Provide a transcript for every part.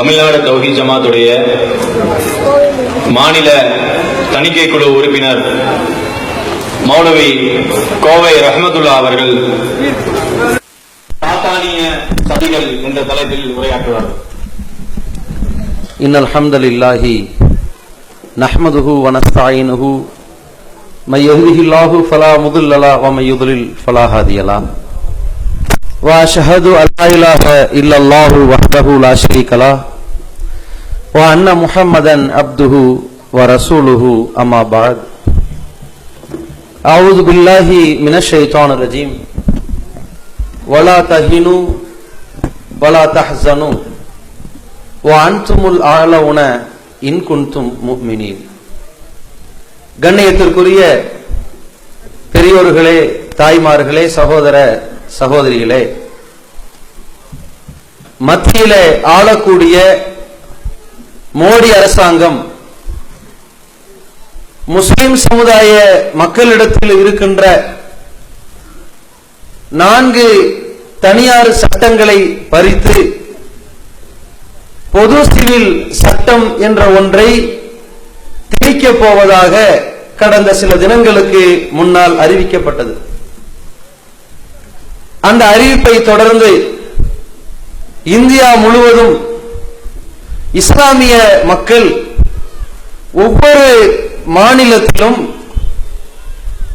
தமிழ்நாடு தௌஹீத் ஜமாத்துடைய மாநில தணிக்கை குழு உறுப்பினர் மௌலவி கோவை ரஹ்மத்துல்லா அவர்கள் சாத்தானிய சதிகள் என்ற தலைப்பில் உரையாற்றுவார். இன்னல் ஹம்தலில்லாஹி நஹ்மதுஹு வ நஸ்தஈனுஹு மை யஹ்திஹில்லாஹு ஃபலா முضில்ல லஹு வ மை யுضلل ஃபலா ஹாதிய லஹு வ அஷ்ஹது அல்லா இலாஹ இல்லல்லாஹு வஹ்தஹு லா ஷரீக லஹு வ அன்ன முஹம்மதன் அப்துஹு வ ரசூலுஹு அம்மா பஅத். அஊது பில்லாஹி மினஷ் ஷைத்தானிர் ரஜீம். வலா தஹினு வலா தஹ்ஸனு வ அன்துமுல் அஅலவுன இன் குன்தும் முஃமினீன். கண்ணியத்திற்குரிய பெரியோர்களே, தாய்மார்களே, சகோதர சகோதரிகளே, மத்தியிலே ஆளக்கூடிய மோடி அரசாங்கம் முஸ்லிம் சமுதாய மக்களிடத்தில் இருக்கின்ற 4 தனியார் சட்டங்களை பறித்து பொது சிவில் சட்டம் என்ற ஒன்றை திணிக்கப் போவதாக கடந்த சில தினங்களுக்கு முன்னால் அறிவிக்கப்பட்டது. அந்த அறிவிப்பை தொடர்ந்து இந்தியா முழுவதும் இஸ்லாமிய மக்கள் ஒவ்வொரு மாநிலத்திலும்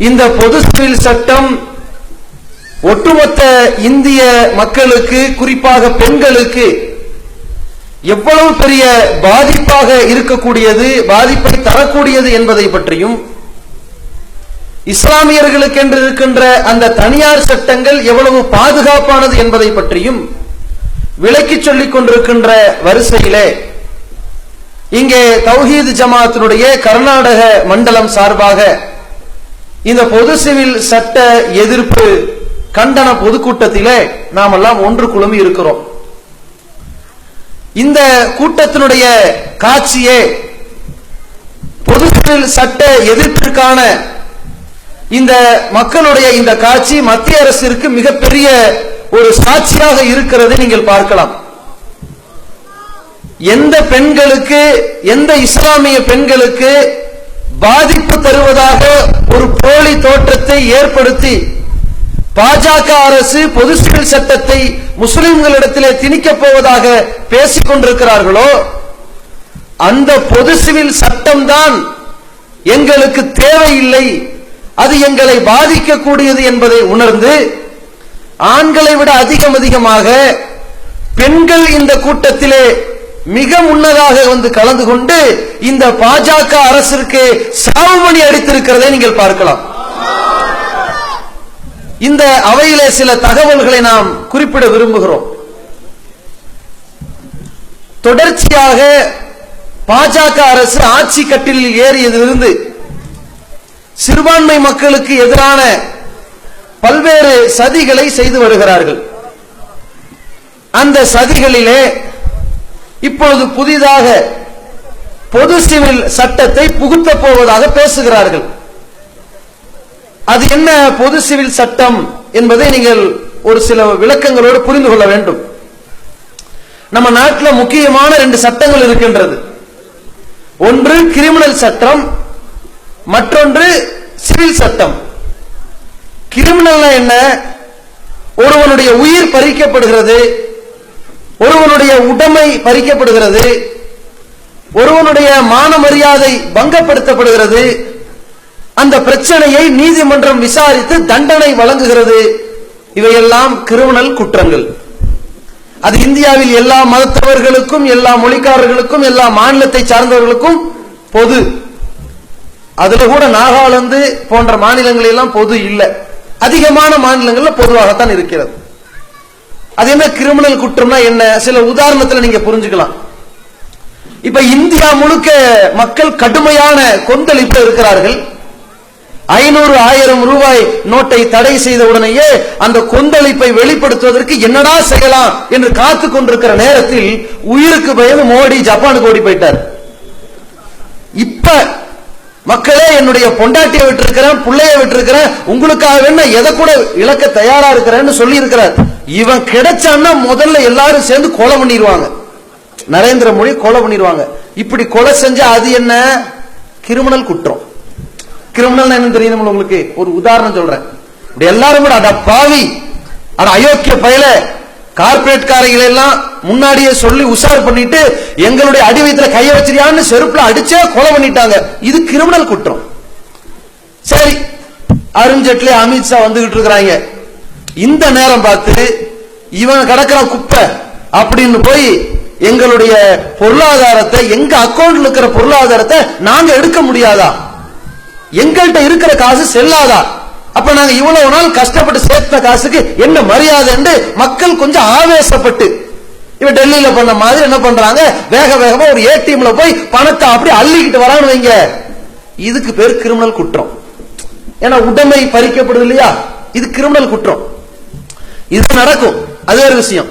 இந்த பொது சிவில் சட்டம் ஒட்டுமொத்த இந்திய மக்களுக்கு, குறிப்பாக பெண்களுக்கு எவ்வளவு பெரிய பாதிப்பாக இருக்கக்கூடியது, பாதிப்பை தரக்கூடியது என்பதை பற்றியும், இஸ்லாமியர்களுக்கு என்று இருக்கின்ற அந்த தனியார் சட்டங்கள் எவ்வளவு பாதுகாப்பானது என்பதை பற்றியும் விளக்கி சொல்லிக் கொண்டிருக்கின்ற வரிசையிலே இங்கே தௌஹீத் ஜமாத்தினுடைய கர்நாடக மண்டலம் சார்பாக இந்த பொது சிவில் சட்ட எதிர்ப்பு கண்டன பொதுக்கூட்டத்திலே நாம் எல்லாம் ஒன்று குழுமி இருக்கிறோம். இந்த கூட்டத்தினுடைய காட்சியே பொது சிவில் சட்ட எதிர்ப்பிற்கான இந்த மக்களுடைய இந்த காட்சி மத்திய அரசிற்கு மிகப்பெரிய ஒரு சாட்சியாக இருக்கிறதை நீங்கள் பார்க்கலாம். எந்த பெண்களுக்கு, எந்த இஸ்லாமிய பெண்களுக்கு பாதிப்பு தருவதாக ஒரு போலி தோற்றத்தை ஏற்படுத்தி பாஜக அரசு பொது சிவில் சட்டத்தை முஸ்லிம்களிடத்திலே திணிக்கப் போவதாக பேசிக் கொண்டிருக்கிறார்களோ, அந்த பொது சிவில் சட்டம்தான் எங்களுக்கு தேவையில்லை, அது எங்களை பாதிக்கக்கூடியது என்பதை உணர்ந்து ஆண்களை விட அதிகமாக பெண்கள் இந்த கூட்டத்திலே மிக முன்னதாக வந்து கலந்து கொண்டு இந்த பாஜக அரசிற்கு சாவுமணி அடித்திருக்கிறதை நீங்கள் பார்க்கலாம். இந்த அவையிலே சில தகவல்களை நாம் குறிப்பிட விரும்புகிறோம். தொடர்ச்சியாக பாஜக அரசு ஆட்சி கட்டிலில் ஏறியதிலிருந்து சிறுபான்மை மக்களுக்கு எதிரான பல்வேறு சதிகளை செய்து வருகிறார்கள். அந்த சதிகளிலே இப்பொழுது புதிதாக பொது சிவில் சட்டத்தை புகுத்தப் போவதாக பேசுகிறார்கள். அது என்ன பொது சிவில் சட்டம் என்பதை நீங்கள் ஒரு சில விளக்கங்களோடு புரிந்து கொள்ள வேண்டும். நம்ம நாட்டில் முக்கியமான 2 சட்டங்கள் இருக்கின்றது. ஒன்று கிரிமினல் சட்டம், மற்றொன்று சிவில் சட்டம். கிரிமினல் என்ன? ஒருவனுடைய உயிர் பறிக்கப்படுகிறது, ஒருவனுடைய உடைமை பறிக்கப்படுகிறது, ஒருவனுடைய மான மரியாதை பங்கப்படுத்தப்படுகிறது. அந்த பிரச்சனையை நீதிமன்றம் விசாரித்து தண்டனை வழங்குகிறது. இவையெல்லாம் கிரிமினல் குற்றங்கள். அது இந்தியாவில் எல்லா மதத்தவர்களுக்கும், எல்லா மொழிக்காரர்களுக்கும், எல்லா மாநிலத்தை சார்ந்தவர்களுக்கும் பொது. அதுல கூட நாகாலாந்து போன்ற மாநிலங்கள் எல்லாம் பொது இல்லை. அதிகமான மாநிலங்கள்ல பொதுவாகத்தான் இருக்கிறது. அது என்ன கிரிமினல் குற்றம்னா என்ன? சில உதாரணத்துல நீங்க புரிஞ்சுக்கலாம். இப்ப இந்தியா முழுக்க மக்கள் கடுமையான கொந்தளிப்பு இருக்கிறார்கள். 500, 1000 ரூபாய் நோட்டை தடை செய்த உடனேயே அந்த கொந்தளிப்பை வெளிப்படுத்துவதற்கு என்னடா செய்யலாம் என்று காத்துக் கொண்டிருக்கிற நேரத்தில் உயிருக்கு பயந்து மோடி ஜப்பானுக்கு ஓடி போயிட்டார். இப்ப மக்களே, என்னுடைய பொண்டாட்டியை விட்டிருக்கிறேன், பிள்ளைய விட்டிருக்கிறேன், உங்களுக்காக வேணா எதை கூட இழக்க தயாரா இருக்கிறேன்னு சொல்லி இருக்கிறார். இவன் கிடைச்சான்னா முதல்ல எல்லாரும் சேர்ந்து கொலை பண்ணிடுவாங்க. நரேந்திர மோடி கொலை பண்ணிடுவாங்க. இப்படி கொலை செஞ்சா அது என்ன? கிரிமினல் குற்றம். கிரிமினல் என்ன தெரியும் உங்களுக்கு? ஒரு உதாரணம் சொல்றேன். இப்படி எல்லாரும் கூட அட பாவி, அட அயோக்கிய பயல, கார்பரேட் காரைகள் எல்லாம் முன்னாடியே சொல்லி உஷார் பண்ணிட்டு எங்களுடைய அடி வயித்துல கைய வச்சிருக்கான்னு செருப்புல அடிச்சே கொலை பண்ணிட்டாங்க. இது கிரிமினல் குற்றம். சரி, அருண்ஜேட்லி அமித்ஷா வந்துகிட்டு இருக்கிறாங்க. இந்த நேரம் பார்த்து இவன் கடக்கிற குப்பை அப்படின்னு போய் எங்களுடைய பொருளாதாரத்தை, எங்க அக்கௌண்ட்ல இருக்கிற பொருளாதாரத்தை நாங்க எடுக்க முடியாதா? எங்கள்கிட்ட இருக்கிற காசு செல்லாதா? அப்ப நாங்க இவ்வளவு நாள் கஷ்டப்பட்டு சேர்த்த காசுக்கு என்ன மரியாதை என்று மக்கள் கொஞ்சம் ஆவேசப்பட்டு இப்ப டெல்லியில பண்ண மாதிரி என்ன பண்றாங்க, வேக வேகமா ஒரு ஏடிஎம்ல போய் பணத்தை அப்படி அள்ளிக்கிட்டு வரான்னு வைங்க. இதுக்கு பேர் கிரிமினல் குற்றம். ஏன்னா உடைமை பறிக்கப்படுது இல்லையா, இது கிரிமினல் குற்றம். இது நடக்கும், அது ஒரு விஷயம்.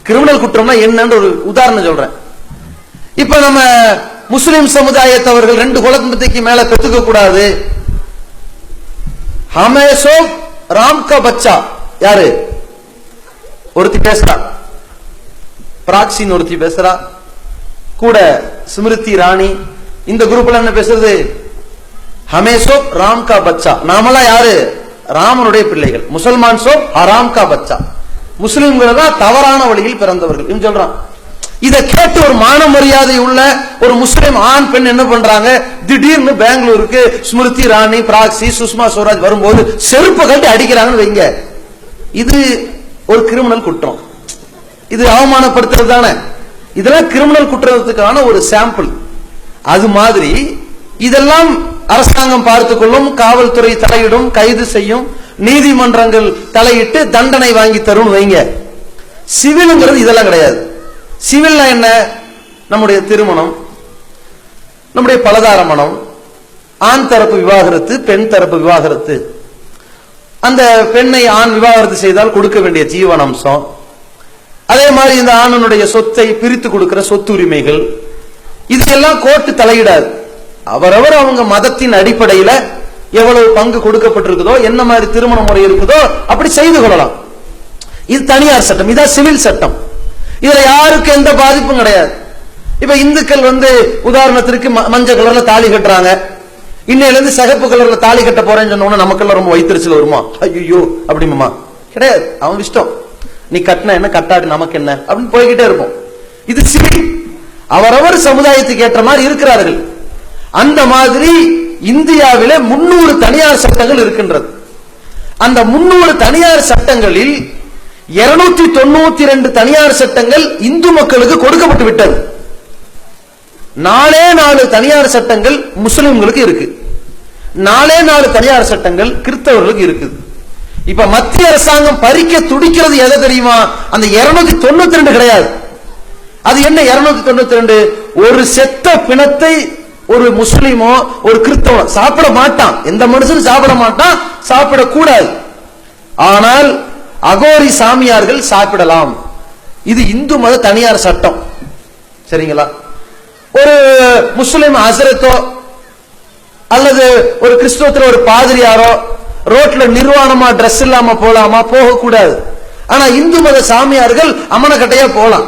கிரிமினல் குற்றம்னா என்னன்னு ஒரு உதாரணம் சொல்றேன். இப்ப நம்ம முஸ்லிம் சமுதாயத்தவர்கள் 2 குழந்தைக்கு மேல பெற்றுக்க கூடாது. ஹமேசோ ராம் கா பச்சா யாரு ஒருத்தி பேசுறா, பிராக்சின் ஒருத்தி பேசுறா, கூட ஸ்மிருதி இரானி, இந்த குரூப்ல என்ன பேசுறது? ஹமேசோ ராம் கா பச்சா. நாமெல்லாம் யாரு? ராமனுடைய பிள்ளைகள். முசல்மான் சோ ஹராம் கா பச்சா. முஸ்லிம்கள் தான் தவறான வழியில் பிறந்தவர்கள் சொல்றான். இதை கேட்டு ஒரு மான மரியாதை உள்ள ஒரு முஸ்லிம் ஆண் பெண் என்ன பண்றாங்க, திடீர்னு பெங்களூருக்கு ஸ்மிருதி இரானி, பிராக்சி, சுஷ்மா ஸ்வராஜ் வரும்போது செருப்பு கட்டி அடிக்கிறாங்கன்னு வைங்க. இது ஒரு கிரிமினல் குற்றம். இது அவமானப்படுத்துறது தானே. இதெல்லாம் கிரிமினல் குற்றத்துக்கான ஒரு சாம்பிள். அது மாதிரி இதெல்லாம் அரசாங்கம் பார்த்துக் கொள்ளும், காவல்துறை தலையிடும், கைது செய்யும், நீதிமன்றங்கள் தலையிட்டு தண்டனை வாங்கி தரும் வைங்க. சிவில்ங்கிறது இதெல்லாம் கிடையாது. சிவில்னா என்ன? நம்முடைய திருமணம், நம்முடைய பலதார மனம், ஆண் தரப்பு விவாகரத்து, பெண் தரப்பு விவாகரத்து, அந்த பெண்ணை ஆண் விவாகரத்து செய்தால் கொடுக்க வேண்டிய ஜீவன அம்சம், அதே மாதிரி இந்த ஆணனுடைய சொத்தை பிரித்து கொடுக்கிற சொத்துரிமைகள், இதெல்லாம் கோர்ட்டு தலையிடாது. அவரவர் அவங்க மதத்தின் அடிப்படையில் எவ்வளவு பங்கு கொடுக்கப்பட்டிருக்குதோ, என்ன மாதிரி திருமண முறை இருக்குதோ அப்படி செய்து கொள்ளலாம். இது தனியார் சட்டம், இதான் சிவில் சட்டம். இதுல யாருக்கு எந்த பாதிப்பும் கிடையாது. இப்ப இந்துக்கள் உதாரணத்திற்கு மஞ்சள் கலர்ல தாலி கட்டுறாங்க, இன்னையில இருந்து சிகப்பு கலர்ல தாலி கட்ட போறேன்னு சொன்ன நமக்கெல்லாம் ரொம்ப வைத்திருச்சல் வருமா? ஐயோ அப்படிமா? கிடையாது, அவங்க இஷ்டம். நீ கட்டின என்ன, கட்டாடி நமக்கு என்ன அப்படின்னு போய்கிட்டே இருப்போம். இது சிவில். அவரவர் சமுதாயத்துக்கு ஏற்ற மாதிரி இருக்கிறார்கள். அந்த மாதிரி இந்தியாவிலே 300 தனியார் சட்டங்கள் இருக்கின்றது. அந்த 300 தனியார் சட்டங்களில் 292 தனியார் சட்டங்கள் இந்து மக்களுக்கு கொடுக்கப்பட்டு விட்டது. 4 தனியார் சட்டங்கள் முஸ்லிம்களுக்கு இருக்கு, 4 தனியார் சட்டங்கள் கிறிஸ்தவர்களுக்கு இருக்குது. இப்ப மத்திய அரசாங்கம் பறிக்க துடிக்கிறது எதை தெரியுமா? அந்த 292 கிடையாது. அது என்ன 292? ஒரு செத்த பிணத்தை ஒரு முஸ்லிமோ ஒரு கிறிஸ்தவோ சாப்பிட மாட்டான், எந்த மனுஷனும் சாப்பிட மாட்டான், சாப்பிடக்கூடாது. ஆனால் அகோரி சாமியார்கள் சாப்பிடலாம். இது இந்து மத தனியார் சட்டம். சரிங்களா? ஒரு முஸ்லிம் ஹசரத்தோ அல்லது ஒரு கிறிஸ்தவத்துல ஒரு பாதிரியாரோ ரோட்ல நிர்வாணமா டிரெஸ் இல்லாம போலாமா? போகக்கூடாது. ஆனா இந்து மத சாமியார்கள் அமனக்கட்டையா போலாம்,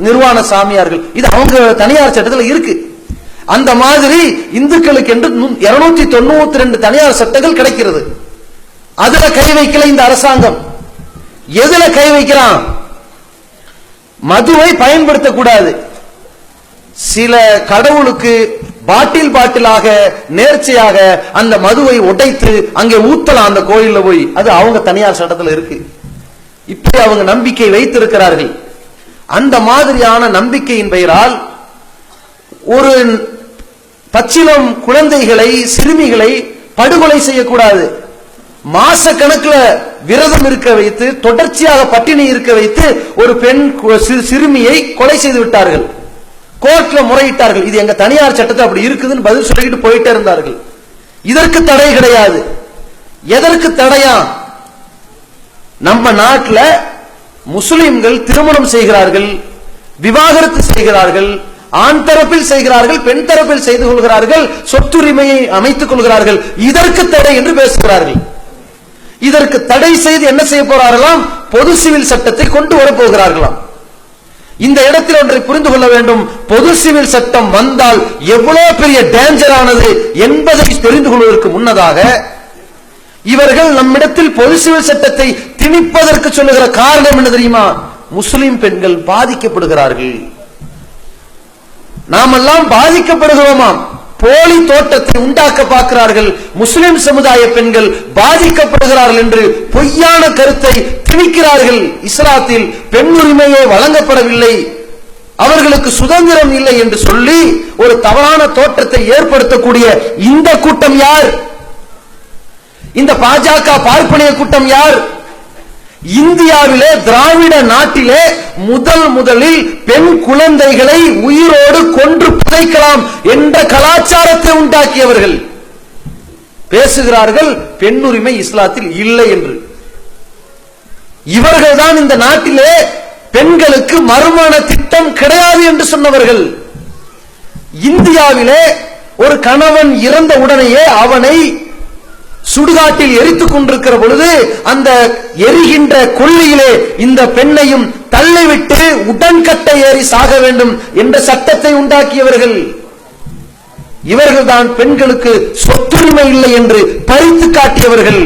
நிர்வாண சாமியார்கள். இது அவங்க தனியார் சட்டத்தில் இருக்கு. அந்த மாதிரி இந்துக்களுக்கு என்று 292 தனியார் சட்டங்கள் கிடைக்கிறது. அதுல கை வைக்கல இந்த அரசாங்கம். எதுல கை வைக்கிறான்? மதுவை பயன்படுத்தக்கூடாது. சில கடவுளுக்கு பாட்டிலாக நேர்ச்சையாக அந்த மதுவை உடைத்து அங்கே ஊத்தலாம் அந்த கோயில்ல போய். அது அவங்க தனியார் சட்டத்தில் இருக்கு. இப்படி அவங்க நம்பிக்கை வைத்திருக்கிறார்கள். அந்த மாதிரியான நம்பிக்கையின் பெயரால் ஒரு பச்சிலம் குழந்தைகளை, சிறுமிகளை படுகொலை செய்யக்கூடாது. மாச கணக்கில் விரதம் இருக்க வைத்து, தொடர்ச்சியாக பட்டினி இருக்க வைத்து ஒரு பெண் சிறுமியை கொலை செய்து விட்டார்கள். கோர்ட்ல முறையிட்டார்கள். இது எங்க தனியார் சட்டத்தை அப்படி இருக்குதுன்னு பதில் சொல்லிக்கிட்டு போயிட்டே இருந்தார்கள். இதற்கு தடை கிடையாது. எதற்கு தடையா? நம்ம நாட்டில் முஸ்லிம்கள் திருமணம் செய்கிறார்கள், விவாகரத்து செய்கிறார்கள், ஆண் தரப்பில் செய்கிறார்கள், பெண் தரப்பில் செய்து கொள்கிறார்கள், சொத்துரிமையை அமைத்துக் கொள்கிறார்கள். இதற்கு தடை என்று பேசுகிறார்கள். இதற்கு தடை செய்து என்ன செய்ய போறார்களாம்? பொது சிவில் சட்டத்தை கொண்டு வரப்போகிறார்களாம். இந்த இடத்தில் ஒன்றை புரிந்து கொள்ள வேண்டும். பொது சிவில் சட்டம் வந்தால் எவ்வளவு பெரிய டேஞ்சரானது என்பதை தெரிந்து கொள்வதற்கு முன்னதாக இவர்கள் நம்மிடத்தில் பொது சிவில் சட்டத்தை திணிப்பதற்கு சொல்லுகிற காரணம் என்ன தெரியுமா? முஸ்லிம் பெண்கள் பாதிக்கப்படுகிறார்கள், நாமெல்லாம் பாதிக்கப்படுகிறோமாம். போலி தோட்டத்தை உண்டாக்க பார்க்கிறார்கள், முஸ்லிம் சமுதாய பெண்கள் பாதிக்கப்படுகிறார்கள் என்று பொய்யான கருத்தை திணிக்கிறார்கள். இஸ்லாத்தில் பெண் உரிமையே வழங்கப்படவில்லை, அவர்களுக்கு சுதந்திரம் இல்லை என்று சொல்லி ஒரு தவறான தோற்றத்தை ஏற்படுத்தக்கூடிய இந்த கூட்டம் யார்? இந்த பாஜக பார்ப்பனிய கூட்டம் யார்? இந்தியாவிலே திராவிட நாட்டிலே முதலில் பெண் குழந்தைகளை உயிரோடு கொன்று புதைக்கலாம் என்ற கலாச்சாரத்தை உண்டாக்கியவர்கள் பேசுகிறார்கள் பெண் உரிமை இஸ்லாத்தில் இல்லை என்று. இவர்கள்தான் இந்த நாட்டிலே பெண்களுக்கு மறுமண திட்டம் கிடையாது என்று சொன்னவர்கள். இந்தியாவிலே ஒரு கணவன் இறந்த உடனேயே அவனை சுடுகாட்டில் எரித்துக் கொண்டிருக்கிற பொழுது அந்த எரிகின்ற கொள்ளியிலே இந்த பெண்ணையும் தள்ளிவிட்டு உடன்கட்டை ஏறி சாக வேண்டும் என்ற சட்டத்தை உண்டாக்கியவர்கள் இவர்கள்தான். பெண்களுக்கு சொத்துரிமை இல்லை என்று பறித்து காட்டியவர்கள்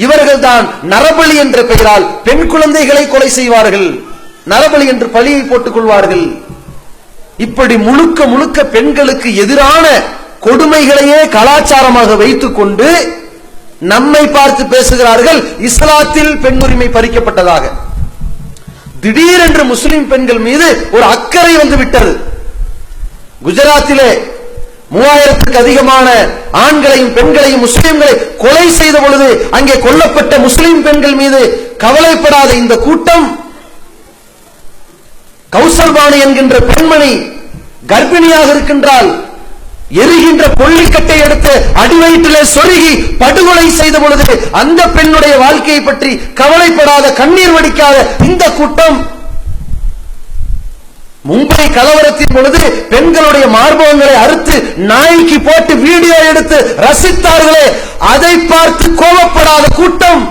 இவர்கள்தான். நரபலி என்ற பெயரால் பெண் குழந்தைகளை கொலை செய்வார்கள், நரபலி என்று பழியை போட்டுக் கொள்வார்கள். இப்படி முழுக்க பெண்களுக்கு எதிரான கொடுமைகளையே கலாச்சாரமாக வைத்துக் கொண்டு நம்மை பார்த்து பேசுகிறார்கள் இஸ்லாத்தில் பெண் உரிமை பறிக்கப்பட்டதாக. திடீரென்று முஸ்லிம் பெண்கள் மீது ஒரு அக்கறை வந்து விட்டது. குஜராத்திலே 3000க்கு அதிகமான ஆண்களையும் பெண்களையும் முஸ்லிம்களை கொலை செய்த பொழுது அங்கே கொல்லப்பட்ட முஸ்லிம் பெண்கள் மீது கவலைப்படாத இந்த கூட்டம் கௌசல்பானி என்கின்ற பெண்மணி கர்ப்பிணியாக இருக்கின்றால் எரிகின்ற கொள்ளிக்கட்டை எடுத்து அடிவயிற்றிலே சொருகி படுகொலை செய்த பொழுது அந்த பெண்ணுடைய வாழ்க்கையை பற்றி கவலைப்படாத கண்ணீர் வடிக்காத இந்த கூட்டம் மும்பை கலவரத்தின் பொழுது பெண்களுடைய மார்பகங்களை அறுத்து நாய்க்கு போட்டு வீடியோ எடுத்து ரசித்தார்களே, அதை பார்த்து கோபப்படாத கூட்டம்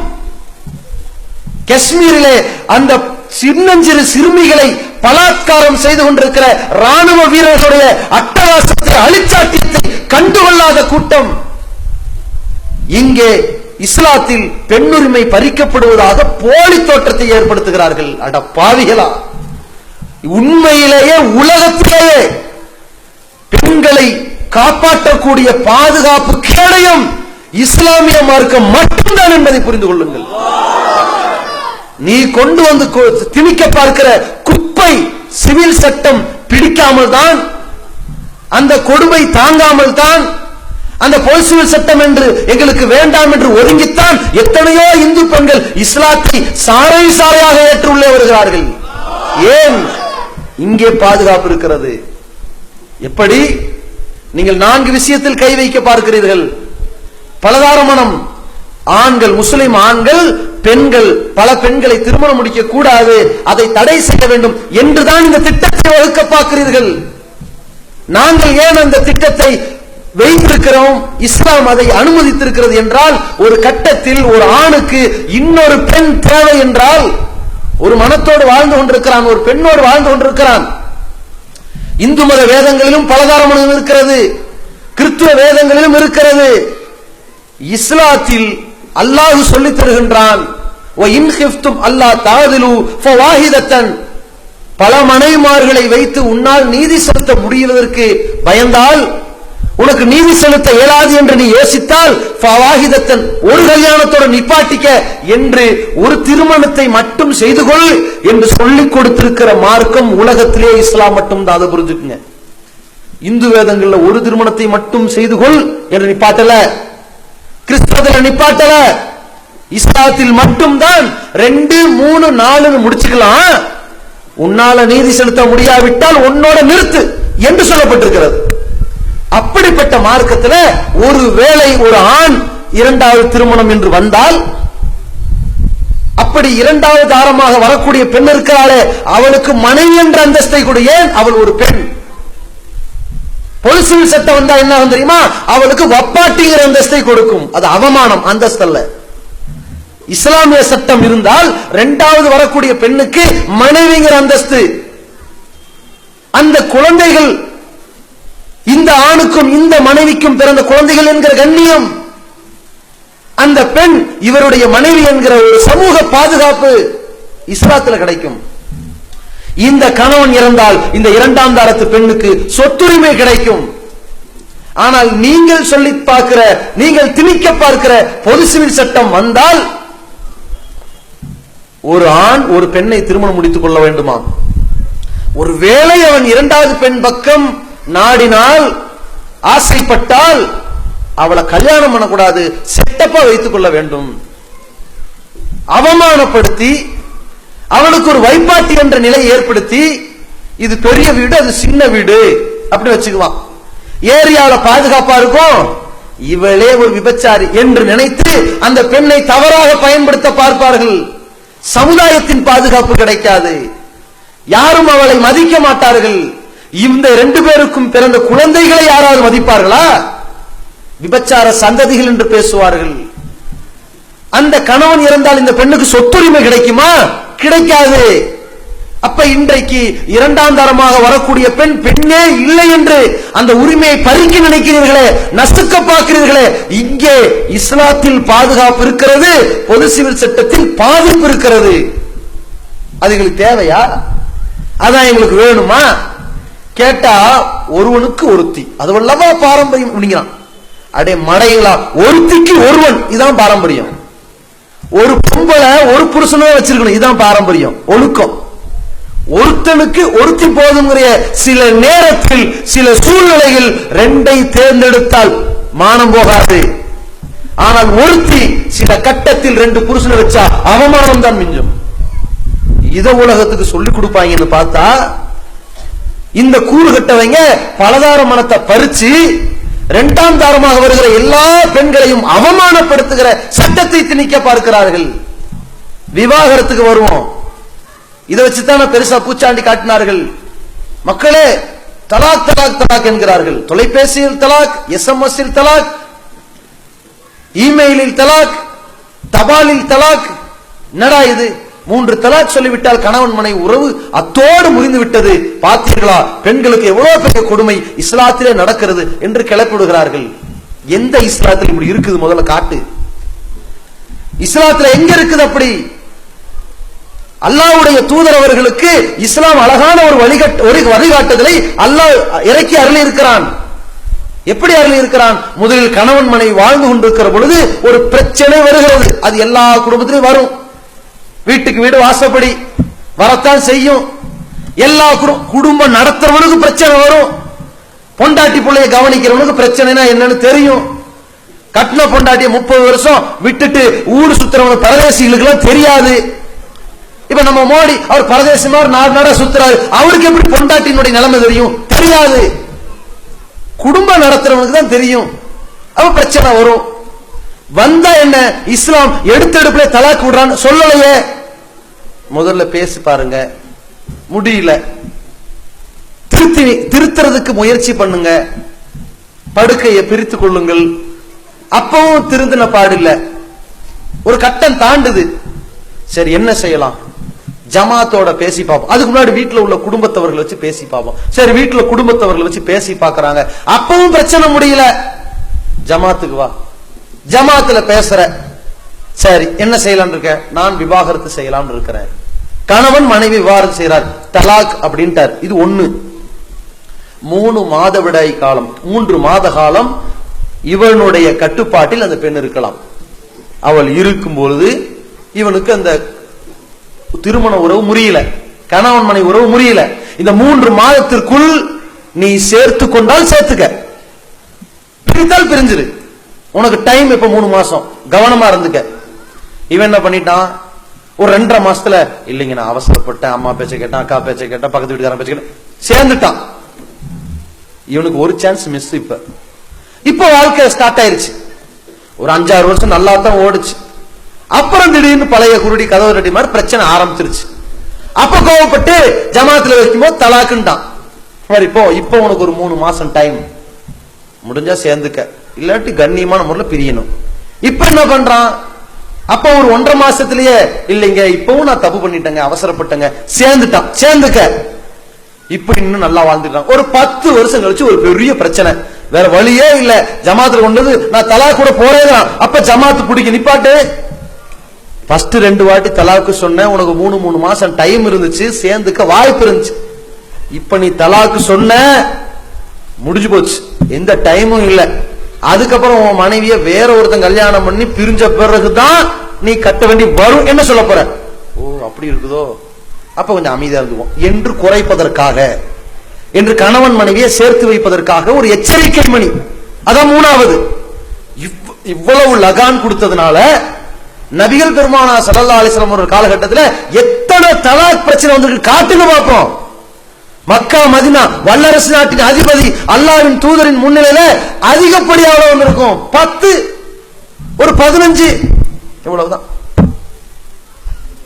காஷ்மீரிலே அந்த சின்னஞ்சிறு சிறுமிகளை பலாத்காரம் செய்து கொண்டிருக்கிற ராணுவ வீரர்களுடைய அட்டகாசத்தை அழிச்சாட்டியத்தை கண்டுகொள்ளாத கூட்டம் இங்கே இஸ்லாத்தில் பெண்ணுரிமை பறிக்கப்படுவதாக போலி தோற்றத்தை ஏற்படுத்துகிறார்கள். அட பாவிகளா, உண்மையிலேயே உலகத்திலேயே பெண்களை காப்பாற்றக்கூடிய பாதுகாப்பு கேடயம் இஸ்லாமிய மார்க்கம் மட்டும்தான் என்பதை புரிந்து கொள்ளுங்கள். நீ கொண்டு வந்து திணிக்க பார்க்கிற குப்பை சிவில் சட்டம் பிடிக்காமல் தான், அந்த கொடுமை தாங்காமல் தான், அந்த பொது சிவில் சட்டம் என்று எங்களுக்கு வேண்டாம் என்று ஒதுங்கித்தான் எத்தனையோ இந்து பெண்கள் இஸ்லாத்தை சாறை சாறையாக ஏற்றுள்ளே வருகிறார்கள். ஏன்? இங்கே பாதுகாப்பு இருக்கிறது. எப்படி? நீங்கள் 4 விஷயத்தில் கை வைக்க பார்க்கிறீர்கள். பலதார மனம், ஆண்கள், முஸ்லிம் ஆண்கள் பெண்கள் பல பெண்களை திருமணம் முடிக்க கூடாது, அதை தடை செய்ய வேண்டும் என்றுதான் இந்த திட்டத்தை வகுக்க பார்க்கிறீர்கள். நாங்கள் ஏன் அந்த திட்டத்தை வைத்திருக்கிறோம்? இஸ்லாம் அதை அனுமதித்திருக்கிறது என்றால், ஒரு கட்டத்தில் ஒரு ஆணுக்கு இன்னொரு பெண் தேவை என்றால், ஒரு மனத்தோடு வாழ்ந்து கொண்டிருக்கிறான், ஒரு பெண்ணோடு வாழ்ந்து கொண்டிருக்கிறான். இந்து மத வேதங்களிலும் பலதார மனம் இருக்கிறது, கிறிஸ்துவ வேதங்களிலும் இருக்கிறது. இஸ்லாத்தில் அல்லாஹ் சொல்லித் தருகின்றான், பல மனைவிமார்களை வைத்து உன்னால் நீதி செலுத்த முடிவதற்கு பயந்தால், உனக்கு நீதி செலுத்த இயலாது என்று நீ யோசித்தால் ஃபவாஹிதத்தன், ஒரு கல்யாணத்தோடு நிப்பாட்டிக்க என்று, ஒரு திருமணத்தை மட்டும் செய்து கொள் என்று சொல்லிக் கொடுத்திருக்கிற மார்க்கம் உலகத்திலே இஸ்லாம் மட்டும் தான். அதை புரிஞ்சுக்குங்க. இந்து வேதங்கள்ல ஒரு திருமணத்தை மட்டும் செய்து கொள் என்று நிப்பாட்டல, கிறிஸ்தவத்தில் நிப்பாட்டல, இஸ்லாத்தில் மட்டும்தான் 2, 3, 4 முடிச்சுக்கலாம். உன்னால நீதி செலுத்த முடியாவிட்டால் உன்னோட நிறுத்து என்று சொல்லப்பட்டிருக்கிறது. அப்படிப்பட்ட மார்க்கத்தில் ஒருவேளை ஒரு ஆண் 2வது திருமணம் என்று வந்தால், அப்படி 2வது தாரமாக வரக்கூடிய பெண் இருக்கிறாளே, அவளுக்கு மனைவி என்ற அந்தஸ்தை கொடு. ஏன்? அவள் ஒரு பெண். பொது சிவில் சட்டம் வந்தா என்ன தெரியுமா? அவளுக்கு வப்பாட்டிங்கிற அந்தஸ்தை கொடுக்கும். அது அவமானம், அந்தஸ்து அல்ல. இஸ்லாமிய சட்டம் இருந்தால் இரண்டாவது வரக்கூடிய பெண்ணுக்கு மனைவிங்கிற அந்தஸ்து, அந்த குழந்தைகள் இந்த ஆணுக்கும் இந்த மனைவிக்கும் பிறந்த குழந்தைகள் என்கிற கண்ணியம், அந்த பெண் இவருடைய மனைவி என்கிற ஒரு சமூக பாதுகாப்பு இஸ்லாத்தில் கிடைக்கும். இந்த கணவன் இறந்தால் இந்த இரண்டாம் தாரத்து பெண்ணுக்கு சொத்துரிமை கிடைக்கும். ஆனால் நீங்கள் சொல்லி பார்க்கிற, நீங்கள் திணிக்க பார்க்கிற பொது சிவில் சட்டம் வந்தால் ஒரு ஆண் ஒரு பெண்ணை திருமணம் முடித்துக் கொள்ள வேண்டுமா? ஒருவேளை அவன் இரண்டாவது பெண் பக்கம் நாடினால், ஆசைப்பட்டால் அவளை கல்யாணம் பண்ணக்கூடாது, செட்டப்பா வைத்துக் கொள்ள வேண்டும். அவமானப்படுத்தி அவளுக்கு ஒரு வைப்பாட்டி என்ற நிலை ஏற்படுத்தி, இது பெரிய வீடு அது சின்ன வீடு அப்படி வச்சுக்குவான். ஏரியாவில பாதுகாப்பா இருக்கும், இவளே ஒரு விபச்சாரி என்று நினைத்து அந்த பெண்ணை தவறாக பயன்படுத்த பார்ப்பார்கள். சமுதாயத்தின் பாதுகாப்பு கிடைக்காது, யாரும் அவளை மதிக்க மாட்டார்கள். இந்த ரெண்டு பேருக்கும் பிறந்த குழந்தைகளை யாராவது மதிப்பார்களா? விபச்சார சந்ததிகள் என்று பேசுவார்கள். அந்த கணவன் இறந்தால் இந்த பெண்ணுக்கு சொத்துரிமை கிடைக்குமா? கிடைக்காது. அப்ப இன்றைக்கு இரண்டாம் தரமாக வரக்கூடிய பெண் பெண்ணே இல்லை என்று அந்த உரிமையை பறிக்க நினைக்கிறீர்களே, நசுக்க பார்க்கிறீர்களே. இங்கே இஸ்லாத்தில் பாதுகாப்பு இருக்கிறது, பொது சிவில் சட்டத்தில் பாதிப்பு இருக்கிறது. அது எங்களுக்கு தேவையா? அதான் எங்களுக்கு வேணுமா? கேட்டா ஒருவனுக்கு ஒருத்தி, அதுவல்லவா பாரம்பரியம் அப்படிங்கிறான். அடே மடைகளா, ஒருத்திக்கு ஒருவன், இதான் பாரம்பரியம். ஒரு பொம்பளை ஒரு புருஷனோ வச்சிருக்கணும், இதான் பாரம்பரியம், ஒழுக்கம். ஒருத்தனுக்கு ஒருத்தி போதுங்கிற சில நேரத்தில் சில சூழ்நிலைகள் ரெண்டை தேர்ந்தெடுத்தால் மானம் போகாது. ஆனால் ஒருத்தி சில கட்டத்தில் ரெண்டு புருஷனை வச்சா அவமானம் தான் மிஞ்சும். இத உலகத்துக்கு சொல்லிக் கொடுப்பாங்கன்னு பார்த்தா இந்த கூறு கட்டவங்க பலதார மனத்தை பறிச்சு இரண்டாம் தாரமாக வருகிற எல்லா பெண்களையும் அவமானப்படுத்துகிற சட்டத்தை திணிக்க பார்க்கிறார்கள். விவாகரத்துக்கு வருவோம், இதை வச்சுதான் பெருசா பூச்சாண்டி காட்டினார்கள். மக்களே தலாக் தலாக் தலாக் என்கிறார்கள். தொலைபேசியில் தலாக், SMS-இல் தலாக், இமெயிலில் தலாக், தபாலில் தலாக். என்னடா இது? 3 தலாக் சொல்லிவிட்டால் கணவன் மனைவி உறவு அத்தோடு முறிந்து விட்டது. பார்த்தீர்களா பெண்களுக்கு எவ்வளவு பெரிய கொடுமை இஸ்லாத்திலே நடக்கிறது என்று கிளப்பிவிடுகிறார்கள். எந்த இஸ்லாத்தில் இப்படி இருக்குது? முதல்ல காட்டு. இஸ்லாத்துல எங்க இருக்குது அப்படி? அல்லாஹ்வுடைய தூதர் அவர்களுக்கு இஸ்லாம் அழகான ஒரு வழிகாட்டுதலை அல்லாஹ் இறக்கி அருளி இருக்கிறான். எப்படி அருளி இருக்கிறான்? முதலில் கணவன் மனைவி வாழ்ந்து கொண்டிருக்கிற பொழுது ஒரு பிரச்சனை வருகிறது. அது எல்லா குடும்பத்திலும் வரும். வீட்டுக்கு வீடு வாசப்படி வரத்தான் செய்யும். எல்லா குடும்பம் நடத்துறவனுக்கு பிரச்சனை வரும். பொண்டாட்டி பிள்ளைய கவனிக்கிறவனுக்கு பிரச்சனைனா என்னன்னு தெரியும். கட்டின பொண்டாட்டிய 30 வருஷம் விட்டுட்டு ஊடு சுத்துறவனுக்கு பரதேசிகளுக்கு எல்லாம் தெரியாது. இப்ப நம்ம மோடி அவர் பரதேசி மாதிரி நாடு நாடா சுத்துறாரு, அவருக்கு எப்படி பொண்டாட்டினுடைய நிலைமை தெரியும்? தெரியாது. குடும்பம் நடத்துறவனுக்கு தான் தெரியும். அவ பிரச்சனை வரும். வந்தா என்ன? இஸ்லாம் எடுத்தெடுப்புல தலாக் விடுறான்னு சொல்லலையே. முதல்ல பேசி பாருங்க, முடியல திருத்துறதுக்கு முயற்சி பண்ணுங்க, படுக்கையை பிரித்து கொள்ளுங்கள். அப்பவும் திருந்தின பாடில்லை, ஒரு கட்டம் தாண்டுது. சரி என்ன செய்யலாம்? ஜமாத்தோட பேசி பார்ப்போம். அதுக்கு முன்னாடி வீட்டுல உள்ள குடும்பத்தவர்களை வச்சு பேசி பார்ப்போம். சரி வீட்டுல குடும்பத்தவர்களை வச்சு பேசி பார்க்கறாங்க, அப்பவும் பிரச்சனை முடியல. ஜமாத்துக்கு வா, ஜமாத்துல பேசுற. சரி என்ன செய்யலாம் இருக்க? நான் விவாகரத்து செய்யலாம் இருக்கிறேன். கணவன் மனைவி விவாகரத்து செய்யறார், தலாக் அப்படின்ட்டார். இது 1. 3 மாதவிடாய் காலம், 3 மாத காலம் இவனுடைய கட்டுப்பாட்டில் அந்த பெண் இருக்கலாம். அவள் இருக்கும் பொழுது இவனுக்கு அந்த திருமண உறவு முறியல, கணவன் மனைவி உறவு முறியல. இந்த 3 மாதத்திற்குள் நீ சேர்த்து கொண்டால் சேர்த்துக்க, பிரித்தால் பிரிஞ்சிரு. உனக்கு டைம் இப்ப 3 மாசம், கவனமா இருந்துக்க. இவன் என்ன பண்ணிட்டான்? ஒரு 2.5 மாசத்துல இல்லைங்க நான் அவசரப்பட்டேன், அம்மா பேச்ச கேட்டான், அக்கா பேச்ச கேட்டான், பக்கத்து வீட்டுக்காரன் பேச்ச கேட்டான், சேர்ந்துட்டான். இவனுக்கு ஒரு சான்ஸ் மிஸ். இப்ப வாழ்க்கை ஸ்டார்ட் ஆயிருச்சு. ஒரு 5-6 வருஷம் நல்லா தான் ஓடுச்சு. அப்புறம் திடீர்னு பழைய குருடி கதவு ரெடி மாதிரி பிரச்சனை ஆரம்பிச்சிருச்சு. அப்ப கோவப்பட்டு ஜமாத்துல வைக்கும்போது தலாக்குண்டான். இப்போ உனக்கு ஒரு 3 மாசம் டைம், முடிஞ்சா சேர்ந்துக்க, இல்லாட்டி கண்ணியமான முறையில் பிரியணும். இப்ப என்ன பண்றான்? அப்ப ஒரு 1.5 மாசத்திலேயே இல்லைங்க இப்பவும் நான் தப்பு பண்ணிட்டேங்க, அவசரப்பட்டேங்க, சேர்ந்துக்க. இப்ப இன்னும் நல்லா வாழ்ந்துட்டான். ஒரு 10 வருஷம் கழிச்சு ஒரு பெரிய பிரச்சனை, வேற வழியே இல்ல, ஜமாத்துல கொண்டு நான் தலா கூட போறேன். அப்ப ஜமாத்து பிடிக்க நிப்பாட்டு. ஃபர்ஸ்ட் 2 வாட்டி தலாக்கு சொன்ன, உனக்கு 3 மாசம் டைம் இருந்துச்சு, சேர்ந்துக்க வாய்ப்பு இருந்துச்சு. இப்ப நீ தலாக்கு சொன்ன, முடிஞ்சு போச்சு, எந்த டைமும் இல்ல. அதுக்கப்புறம் உன் மனைவிய வேற ஒருத்தன் கல்யாணம் பண்ணி பிரிஞ்ச பிறகுதான் நீ கட்ட வேண்டி வரும். என்ன சொல்ல போற? ஓ அப்படி இருக்குதோ, அப்ப கொஞ்சம் அமைதியா இருந்துவோம் என்று குறைப்பதற்காக, என்று கணவன் மனைவியை சேர்த்து வைப்பதற்காக ஒரு எச்சரிக்கை மணி. அதான் 3வது. இவ்வளவு லகான் கொடுத்ததுனால நபிகள் பெருமானா ஸல்லல்லாஹு அலைஹி வஸல்லம் ஒரு காலகட்டத்தில் எத்தனை தலாக் பிரச்சனை வந்து காட்டுங்க பார்ப்போம். மக்கா மதினா வல்லரசு நாட்டின் அதிபதி அல்லாஹ்வின் தூதரின் முன்னிலையில அதிகப்படியாக வந்திருக்கும் 10, ஒரு 15, எவ்வளவுதான்.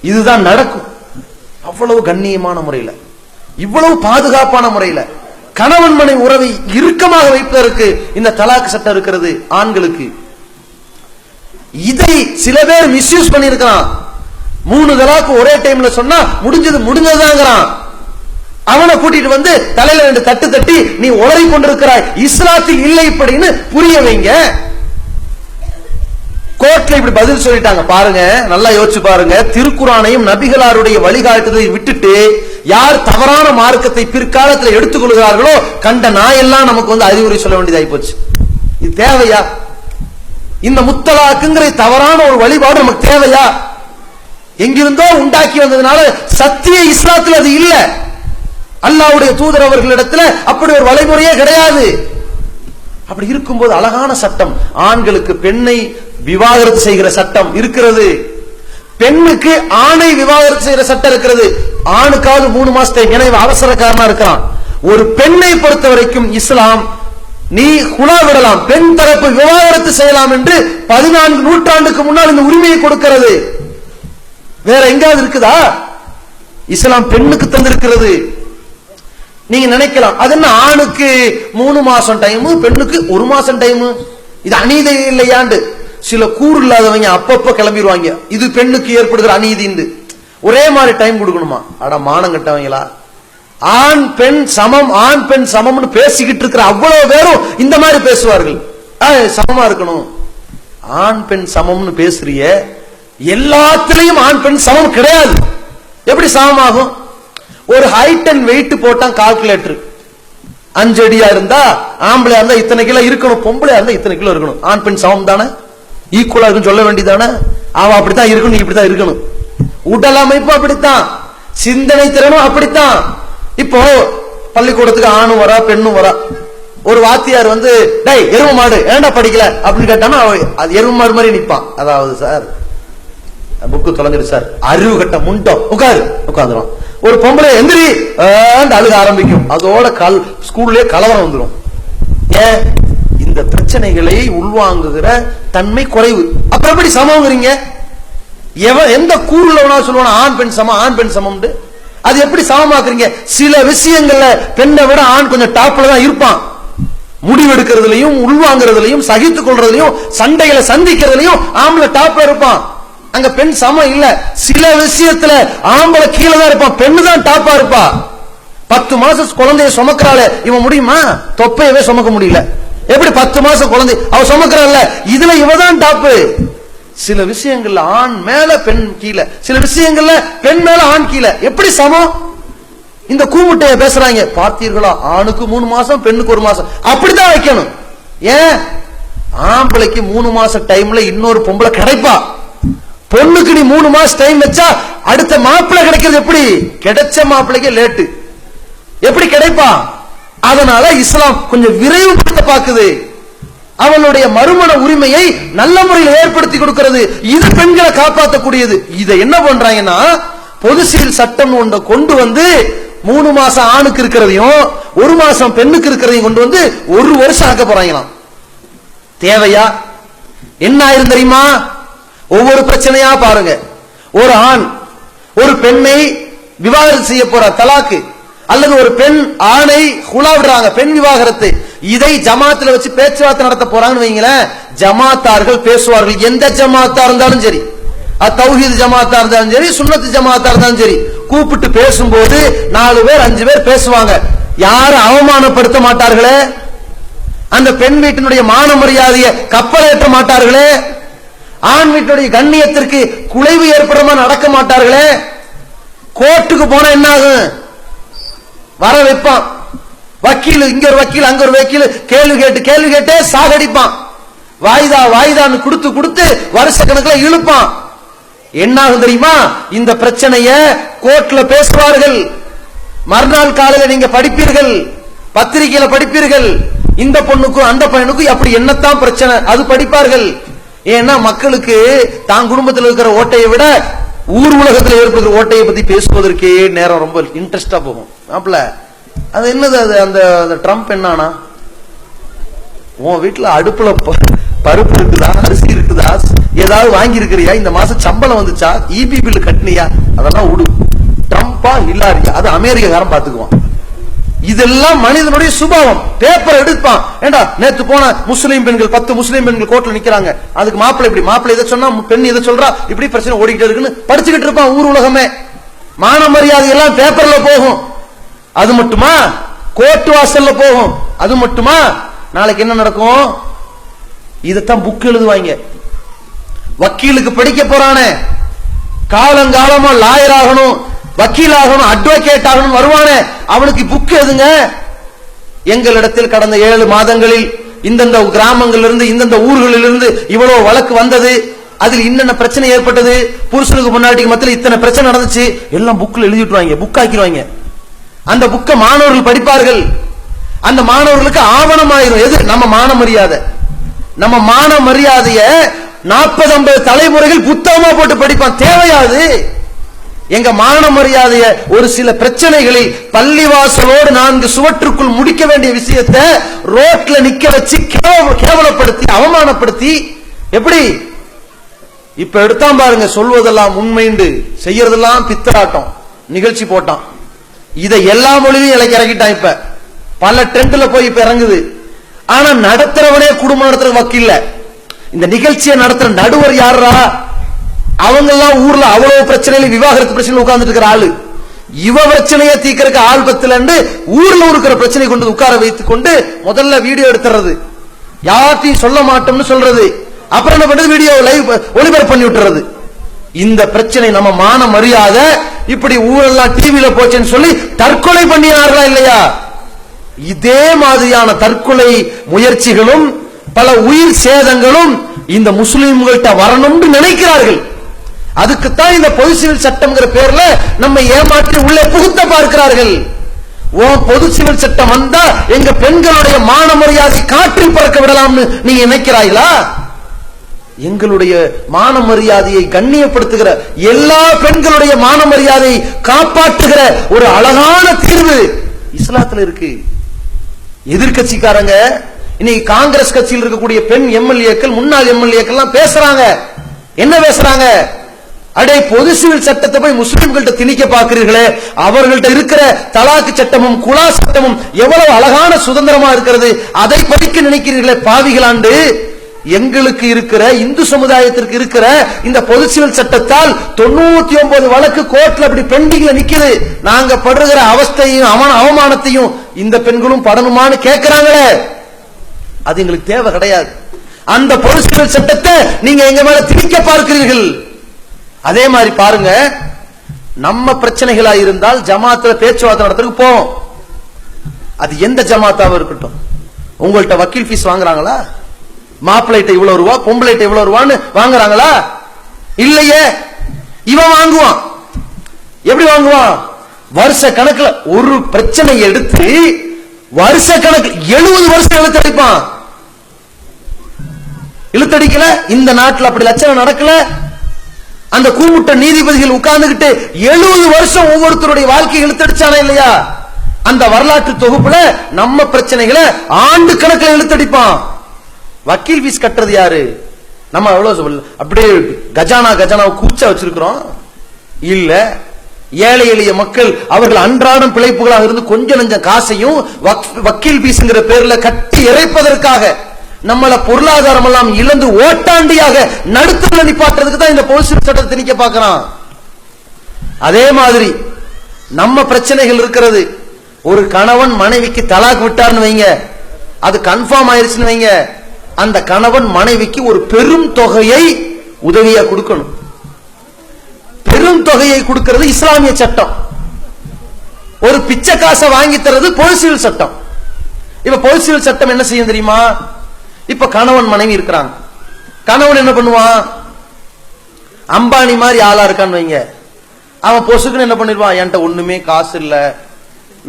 இதுதான் நடக்கும். அவ்வளவு கண்ணியமான முறையில, இவ்வளவு பாதுகாப்பான முறையில கணவன் மனைவி உறவை இறுக்கமாக வைப்பதற்கு இந்த தலாக் சட்டம் இருக்கிறது ஆண்களுக்கு. இதை சில பேர் மிஸ்யூஸ் பண்ணிருக்கான். 3 தலாக்கு ஒரே டைம்ல சொன்னா முடிஞ்சதுதாங்கிறான். அவனை கூட்டிட்டு வந்து தலையில 2 தட்டு தட்டி நீ உளறி கொண்டிருக்கிறாய், இஸ்லாத்தில் இல்லை இப்படின்னு புரிய வைங்க. கோர்ட்ல இப்படி பதில் சொல்லிட்டாங்க பாருங்க, நல்லா யோசிச்சு பாருங்க. திருக்குரானையும் நபிகளாருடைய வழிகாட்டுதலை விட்டுட்டு யார் தவறான மார்க்கத்தை பிற்காலத்தில் எடுத்துக்கொள்கிறார்களோ கண்ட நாயெல்லாம் நமக்கு வந்து அறிவுரை சொல்ல வேண்டியதாகி போச்சு. இது தேவையா? இந்த முத்தலாக்குங்கிற தவறான ஒரு வழிபாடு நமக்கு தேவையா? எங்கிருந்தோ உண்டாக்கி வந்ததுனால சத்திய இஸ்லாத்தில் அது இல்ல. அல்லாஹ்வுடைய தூதர் அவர்களிடத்துல அப்படி ஒரு வழிமுறையே கிடையாது. அப்படி இருக்கும்போது அழகான சட்டம், ஆண்களுக்கு பெண்ணை விவாகரத்து செய்கிற சட்டம் இருக்கிறது, பெண்ணுக்கு ஆணை விவாகரத்து செய்கிற சட்டம் இருக்கிறது. ஆணுக்காவது 3 மாசத்தை நினைவு அவசரக்காரனா இருக்கான். ஒரு பெண்ணை பொறுத்த வரைக்கும் இஸ்லாம் நீ குலா விடலாம், பெண் தரப்பு விவாகரத்து செய்யலாம் என்று 14 நூற்றாண்டுக்கு முன்னால் இந்த உரிமையை கொடுக்கிறது. வேற எங்காவது இருக்குதா? இஸ்லாம் பெண்ணுக்கு தந்திருக்கிறது. நீங்க நினைக்கலாம் அது என்ன ஆணுக்கு 3 மாசம் டைம், பெண்ணுக்கு 1 மாசம் டைம், இது அநீதி இல்லையாண்டு. சில கூறு இல்லாதவங்க அப்பப்ப கிளம்பிடுவாங்க, இது பெண்ணுக்கு ஏற்படுகிற அநீதின்னு. ஒரே மாதிரி டைம் கொடுக்கணுமா? அட மானம் கட்டவங்களா, ஆண் பெண் சமம், ஆண் பெண் சமம்னு பேசிக்கிட்டு இருக்கிற அவ்வளவு பேரும் இந்த மாதிரி பேசுவார்கள். சமமா இருக்கணும், ஆண் பெண் சமம்னு பேசுறிய, எல்லாத்திலையும் ஆண் பெண் சமம் கிடையாது. எப்படி சமமாகும்? ஒரு ஹைட் அண்ட் வெயிட் போட்டான் கால்குலேட்டர், 5 அடியா இருந்தா ஆம்பளையா இருந்தா இத்தனை கிலோ இருக்கணும், பொம்பளையா இருந்தா இத்தனை கிலோ இருக்கணும். ஆண் பெண் சமம் தானே, ஈக்குவலா இருக்குன்னு சொல்ல வேண்டியதானே. அவன் அப்படித்தான் இருக்கணும், நீ இப்படித்தான் இருக்கணும். உடல் அமைப்பு அப்படித்தான், சிந்தனை திறனும் அப்படித்தான். இப்போ பள்ளிக்கூடத்துக்கு ஆணும் வரா பெண்ணும் வரா. ஒரு வாத்தியார் வந்து டேய் எரும மாடு ஏன்டா படிக்கல அப்படின்னு கேட்டானா அது எரும மாடு மாதிரி நிப்பான். அதாவது சார் புக்கு தொலைஞ்சிரு சார், அறிவு கட்ட முண்டோ உட்காந்துரும். ஒரு பொம்பளை எந்திரி அழுக ஆரம்பிக்கும், அதோட ஸ்கூல்லே கலவரம் வந்துடும். ஏன்? இந்த பிரச்சனைகளை உள்வாங்குகிற தன்மை குறைவு. அப்ப எப்படி சமங்கிறீங்க? எந்த கூறுல சொல்லுவானா ஆண் பெண் சமம், ஆண் பெண் சமம், அது எப்படி சமமாக்குறீங்க? சில விஷயங்கள்ல பெண்ணை விட ஆண் கொஞ்சம் டாப்ல தான் இருப்பான். முடிவெடுக்கிறதுலையும் உள்வாங்கிறதுலையும் சகித்துக் கொள்றதுலையும் சண்டைகளை சந்திக்கிறதுலையும் ஆம்பளை டாப்ல இருப்பான், அங்க பெண் சமம் இல்ல. சில விஷயத்துல ஆம்பளை கீழே தான் இருப்பான், பெண்ணு தான் டாப்பா இருப்பா. 10 மாசம் குழந்தைய சுமக்கிறாள், இவன் முடியுமா? தொப்பையவே சுமக்க முடியல, எப்படி 10 மாசம் குழந்தை அவ சுமக்கிறாள், இதுல இவதான் டாப்பு. சில விஷயங்கள்ல ஆண் மேல பெண் கீழே, சில விஷயங்கள்ல பெண் மேல ஆண் கீழே. எப்படி சமம்? இந்த கூமுட்டைய பேசுறாங்க பார்த்தீர்களா, ஆணுக்கு 3 மாசம் பெண்ணுக்கு 1 மாசம், அப்படித்தான் வைக்கணும். ஏன்? ஆம்பளைக்கு 3 மாசம் டைம்ல இன்னொரு பொம்பளை கிடைப்பா, பொண்ணுக்கு நீ 3 மாசம் டைம் வச்சா அடுத்த மாப்பிள்ளை கிடைக்கிறது எப்படி? கிடைச்ச மாப்பிள்ளைக்கு லேட்டு, எப்படி கிடைப்பா? அதனால இஸ்லாம் கொஞ்சம் விரைவுபடுத்த பாக்குது, அவனுடைய மறுமண உரிமையை நல்ல முறையில் ஏற்படுத்தி கொடுக்கிறது. இது பெண்களை காப்பாற்றக்கூடியது. இதை என்ன பண்றாங்கன்னா பொது சீல் சட்டம் ஒன்றை கொண்டு வந்து 3 மாசம் ஆணுக்கு இருக்கிறதையும் 1 மாசம் பெண்ணுக்கு இருக்கிறதையும் கொண்டு வந்து 1 வருஷம் ஆக்க போறாங்களாம். தேவையா? என்ன ஆயிரும் தெரியுமா? ஒவ்வொரு பிரச்சனையா பாருங்க. ஒரு ஆண் ஒரு பெண்ணை விவாகரத்து செய்ய போற தலாக்கு, அல்லது ஒரு பெண் ஆணை குலா விடுறாங்க, பெண் விவாகரத்து. இதை ஜமாத்துல வச்சு பேச்சுவார்த்தை நடத்த போறாங்கன்னு வைங்களேன், ஜமாத்தார்கள் பேசுவார்கள். எந்த ஜமாத்தா இருந்தாலும் சரி, தௌஹீத் ஜமாத்தா இருந்தாலும் சரி, சுன்னத்து ஜமாத்தா இருந்தாலும் சரி, கூப்பிட்டு பேசும்போது 4 பேர் 5 பேர் பேசுவாங்க. யாரும் அவமானப்படுத்த மாட்டார்களே, அந்த பெண் வீட்டினுடைய மான மரியாதையை கப்பலேற்ற மாட்டார்களே, ஆண் வீட்டுடைய கண்ணியத்திற்கு குலைவு ஏற்படுமா நடக்க மாட்டார்களே. கோர்ட்டுக்கு போனா என்ன ஆகும்? வர வைப்பான் வக்கீல், இங்க ஒரு வக்கீல் அங்க ஒரு வக்கீல், கேள்வி கேட்டே சாகடிப்பான். வாய்தான்னு கொடுத்து வருஷ கணக்கில் இழுப்பான். என்ன ஆகும் தெரியுமா? இந்த பிரச்சனைய கோர்ட்ல பேசுவார்கள். மறுநாள் காலையில நீங்க படிப்பீர்கள், பத்திரிகையில படிப்பீர்கள், இந்த பொண்ணுக்கும் அந்த பையனுக்கும் அப்படி என்னத்தான் பிரச்சனை அது படிப்பார்கள். ஏன்னா மக்களுக்கு தான் குடும்பத்தில் இருக்கிற ஓட்டையை விட ஊர் உலகத்தில் ஏற்படுகிற ஓட்டையை பத்தி பேசுவதற்கே நேரம் ரொம்ப இன்ட்ரெஸ்டா போகும். அப்பல அது என்னது? அது அந்த ட்ரம்ப் என்னன்னா, உன் வீட்டுல அடுப்புல பருப்பு இருக்குதா, அரிசி இருக்குதா, ஏதாவது வாங்கி இருக்கிறியா, இந்த மாசம் சம்பளம் வந்துச்சா, இபி பில் கட்டினியா, அதெல்லாம் விடு. ட்ரம்பா இல்லாரியா, அது அமெரிக்காரன் பாத்துக்குவான். இதெல்லாம் மனிதனுடைய சுபாவம். பேப்பர் எடுப்பான். ஏண்டா நேத்து போன முஸ்லீம் பெண்கள் 10 முஸ்லீம் பெண்கள் கோர்ட்ல நிக்கிறாங்க, அதுக்கு மாப்பிள்ளை இதை சொன்னா, பெண் இதை சொல்றா, இப்படி பிரச்சனை ஓடிக்கிட்டு இருக்குன்னு படிச்சுக்கிட்டு இருப்பான் ஊர் உலகமே. மான மரியாதை எல்லாம் பேப்பர்ல போகும். அது மட்டுமா? கோர்ட் வாசல்ல போகும். அது மட்டுமா? நாளைக்கு என்ன நடக்கும்? இதத்தான் புக் எழுதுவாங்க. வக்கீலுக்கு படிக்க போறானே, காலங்காலமா லாயர் ஆகணும், வக்கீல் ஆகணும், அட்வொகேட் ஆகணும் வருவானே, அவனுக்கு புக் எதுங்க? எங்களிடத்தில் கடந்த 7 மாதங்களில் இந்தந்த கிராமங்களிலிருந்து இந்தந்த ஊர்களிலிருந்து இவ்வளவு வழக்கு வந்தது, அதில் இன்னென்ன பிரச்சனை ஏற்பட்டது, புருஷனுக்கு முன்னாடிக்கு மத்தியில் இத்தனை பிரச்சனை நடந்துச்சு, எல்லாம் புக்ல எழுதிட்டுவாங்க, புக் ஆக்கிடுவாங்க. அந்த புக்க மாணவர்கள் படிப்பார்கள். அந்த மாணவர்களுக்கு ஆவணமாயிரும். எது? நம்ம மான மரியாதை. நம்ம மான மரியாதைய 40-50 தலைமுறைகள் புத்தகமா போட்டு படிப்பான். தேவையாது. எங்க மான மரியாதைய ஒரு சில பிரச்சனைகளில் பள்ளிவாசலோடு 4 சுவற்றுக்குள் முடிக்க வேண்டிய விஷயத்தை ரோட்ல நிக்க வச்சு கேவலப்படுத்தி அவமானப்படுத்தி, எப்படி இப்ப எடுத்தான் பாருங்க, சொல்வதெல்லாம் உண்மைண்டு செய்யறதெல்லாம் பித்தராட்டம் நிகழ்ச்சி போட்டான். இதை எல்லா மொழியும் இறக்கிட்டான். இப்ப பல ட்ரெண்ட்ல போய் இப்ப இறங்குது. ஆனா நடத்துறவனே குடும்பம் நடத்துற வக்கீல்ல, இந்த நிகழ்ச்சியை நடத்துற நடுவர் யாரா? அவங்க எல்லாம் ஊர்ல அவ்வளவு பிரச்சனையில விவாகரத்து பிரச்சனை உட்கார்ந்துட்டு இருக்கிற ஆளு. இவ பிரச்சனையை தீக்கிறதுக்கு ஆள் பத்திலன்னு ஊர்ல இருக்கிற பிரச்சனை கொண்டு உட்கார வைத்துக் கொண்டு முதல்ல வீடியோ எடுத்துறது, யார்ட்டையும் சொல்ல மாட்டோம்னு சொல்றது, அப்புறம் என்ன பண்றது? வீடியோ லைவ் ஒளிபரப்பு பண்ணி விட்டுறது. இந்த பிரச்சனை நம்ம மான மரியாதை இப்படி ஊரெல்லாம் டிவியில போச்சுன்னு சொல்லி தற்கொலை பண்ணினார்களா இல்லையா? இதே மாதிரியான தற்கொலை முயற்சிகளும் பல உயிர் சேதங்களும் இந்த முஸ்லிம்கள்ட்ட வரணும்னு நினைக்கிறார்கள். அதுக்குத்தான் இந்த பொது சிவில் சட்டம்ங்கிற பேர்ல நம்ம ஏமாற்றி உள்ளே புகுத்த பார்க்கிறார்கள். பொது சிவில் சட்டம் வந்தா எங்க பெண்களுடைய மான மரியாதை காற்றில் பறக்க விடலாம்னு நீங்க நினைக்கிறார்களா? எங்களுடைய மான மரியாதையை கண்ணியப்படுத்துகிற, எல்லா பெண்களுடைய மான மரியாதையை காப்பாற்றுகிற ஒரு அழகான தீர்வு இஸ்லாத்துல இருக்கு. எதிர்கட்சிக்காரங்க இன்னைக்கு காங்கிரஸ் கட்சியில் இருக்கக்கூடிய பெண் எம்எல்ஏக்கள், முன்னாள் எம்எல்ஏக்கள் எல்லாம் பேசுறாங்க. என்ன பேசுறாங்க? அடே, பொது சிவில் சட்டத்தை போய் முஸ்லிம்கள்ட்ட திணிக்க பார்க்கிறீர்களே, அவர்கள்ட்ட இருக்கிற தலாக்கு சட்டமும் குலா சட்டமும் எவ்வளவு அழகான சுதந்திரமா இருக்கிறது, அதை படிக்க நினைக்கிறீர்களே பாவிகளாண்டு. எங்களுக்கு இருக்கிற, இந்து சமுதாயத்திற்கு இருக்கிற இந்த பொது சிவில் சட்டத்தால் 99 வழக்கு கோர்ட்ல அப்படி பெண்டிங்ல நிக்குது. நாங்க படுகிற அவஸ்தையும் அவமானத்தையும் இந்த பெண்களும் படணுமான்னு கேட்கிறாங்களே, அது எங்களுக்கு தேவை கிடையாது. அந்த பொது சிவில் சட்டத்தை நீங்க எங்க மேல திணிக்க பார்க்கிறீர்கள். அதே மாதிரி பாருங்க, நம்ம பிரச்சனைகளா இருந்தால் ஜமாத்துல பேச்சுவார்த்தை நடத்துறதுக்கு போவோம். அது எந்த ஜமாத்தாவும் இருக்கட்டும். உங்கள்ட்ட வக்கீல் ஃபீஸ் வாங்குறாங்களா? மாப்பிள்ளைட்ட இவ்வளவு ரூபா, பொம்பளைட்ட இவ்வளவு ரூபான்னு வாங்குறாங்களா? இல்லையே. இவன் வாங்குவான். எப்படி வாங்குவான்? வருஷ கணக்குல ஒரு பிரச்சனை எடுத்து வருஷ கணக்கு 70 வருஷம் இழுத்தடிப்பான். இழுத்தடிக்கல, இந்த நாட்டில் அப்படி லட்சணம் நடக்கல. அந்த கூமுட்ட நீதிபதிகள் உட்கார்ந்துகிட்டு 70 வருஷம் ஒவ்வொருத்தருடைய வாழ்க்கையை இழுத்தடிச்சானே இல்லையா? அந்த வரலாற்று தொகுப்புல நம்ம பிரச்சனைகளை ஆண்டு கணக்கில் இழுத்தடிப்பான். வக்கீல் ஃபீஸ் கட்டுறது யாரு? நம்ம எவ்வளவு அப்படியே கஜானா கூச்சா வச்சிருக்கிறோம் இல்ல. ஏழை எளிய மக்கள் அவர்கள் அன்றாடம் பிழைப்புகளாக இருந்து கொஞ்சம் நஞ்சம் காசையும் வக்கீல் ஃபீஸ்ங்கிற பேர்ல கட்டி இறைப்பதற்காக நம்மள பொருளாதாரம் எல்லாம் இழந்து ஓட்டாண்டியாக நடுத்தல நிப்பாட்டுறதுக்கு தான் இந்த பொது சிவில் சட்டத்தை திணிக்க பார்க்கிறான். அதே மாதிரி நம்ம பிரச்சனைகள் இருக்கிறது. ஒரு கணவன் மனைவிக்கு தலாக் விட்டார்னு வைங்க, அது கன்ஃபார்ம் ஆயிருச்சுன்னு வைங்க, அந்த கணவன் மனைவிக்கு ஒரு பெரும் தொகையை உதவியா கொடுக்கணும். பெரும் தொகையை கொடுக்கிறது இஸ்லாமிய சட்டம். ஒரு பிச்சை காசை வாங்கி தரது பொது சிவில் சட்டம். இப்ப பொது சிவில் சட்டம் என்ன செய்யும் தெரியுமா? இப்ப கணவன் மனைவி இருக்கிறாங்க. கணவன் என்ன பண்ணுவான்? அம்பானி மாதிரி ஆளா இருக்கான்னு வைங்க, அவன் பொசுக்குன்னு என்ன பண்ணிடுவான்? என்கிட்ட ஒண்ணுமே காசு இல்ல,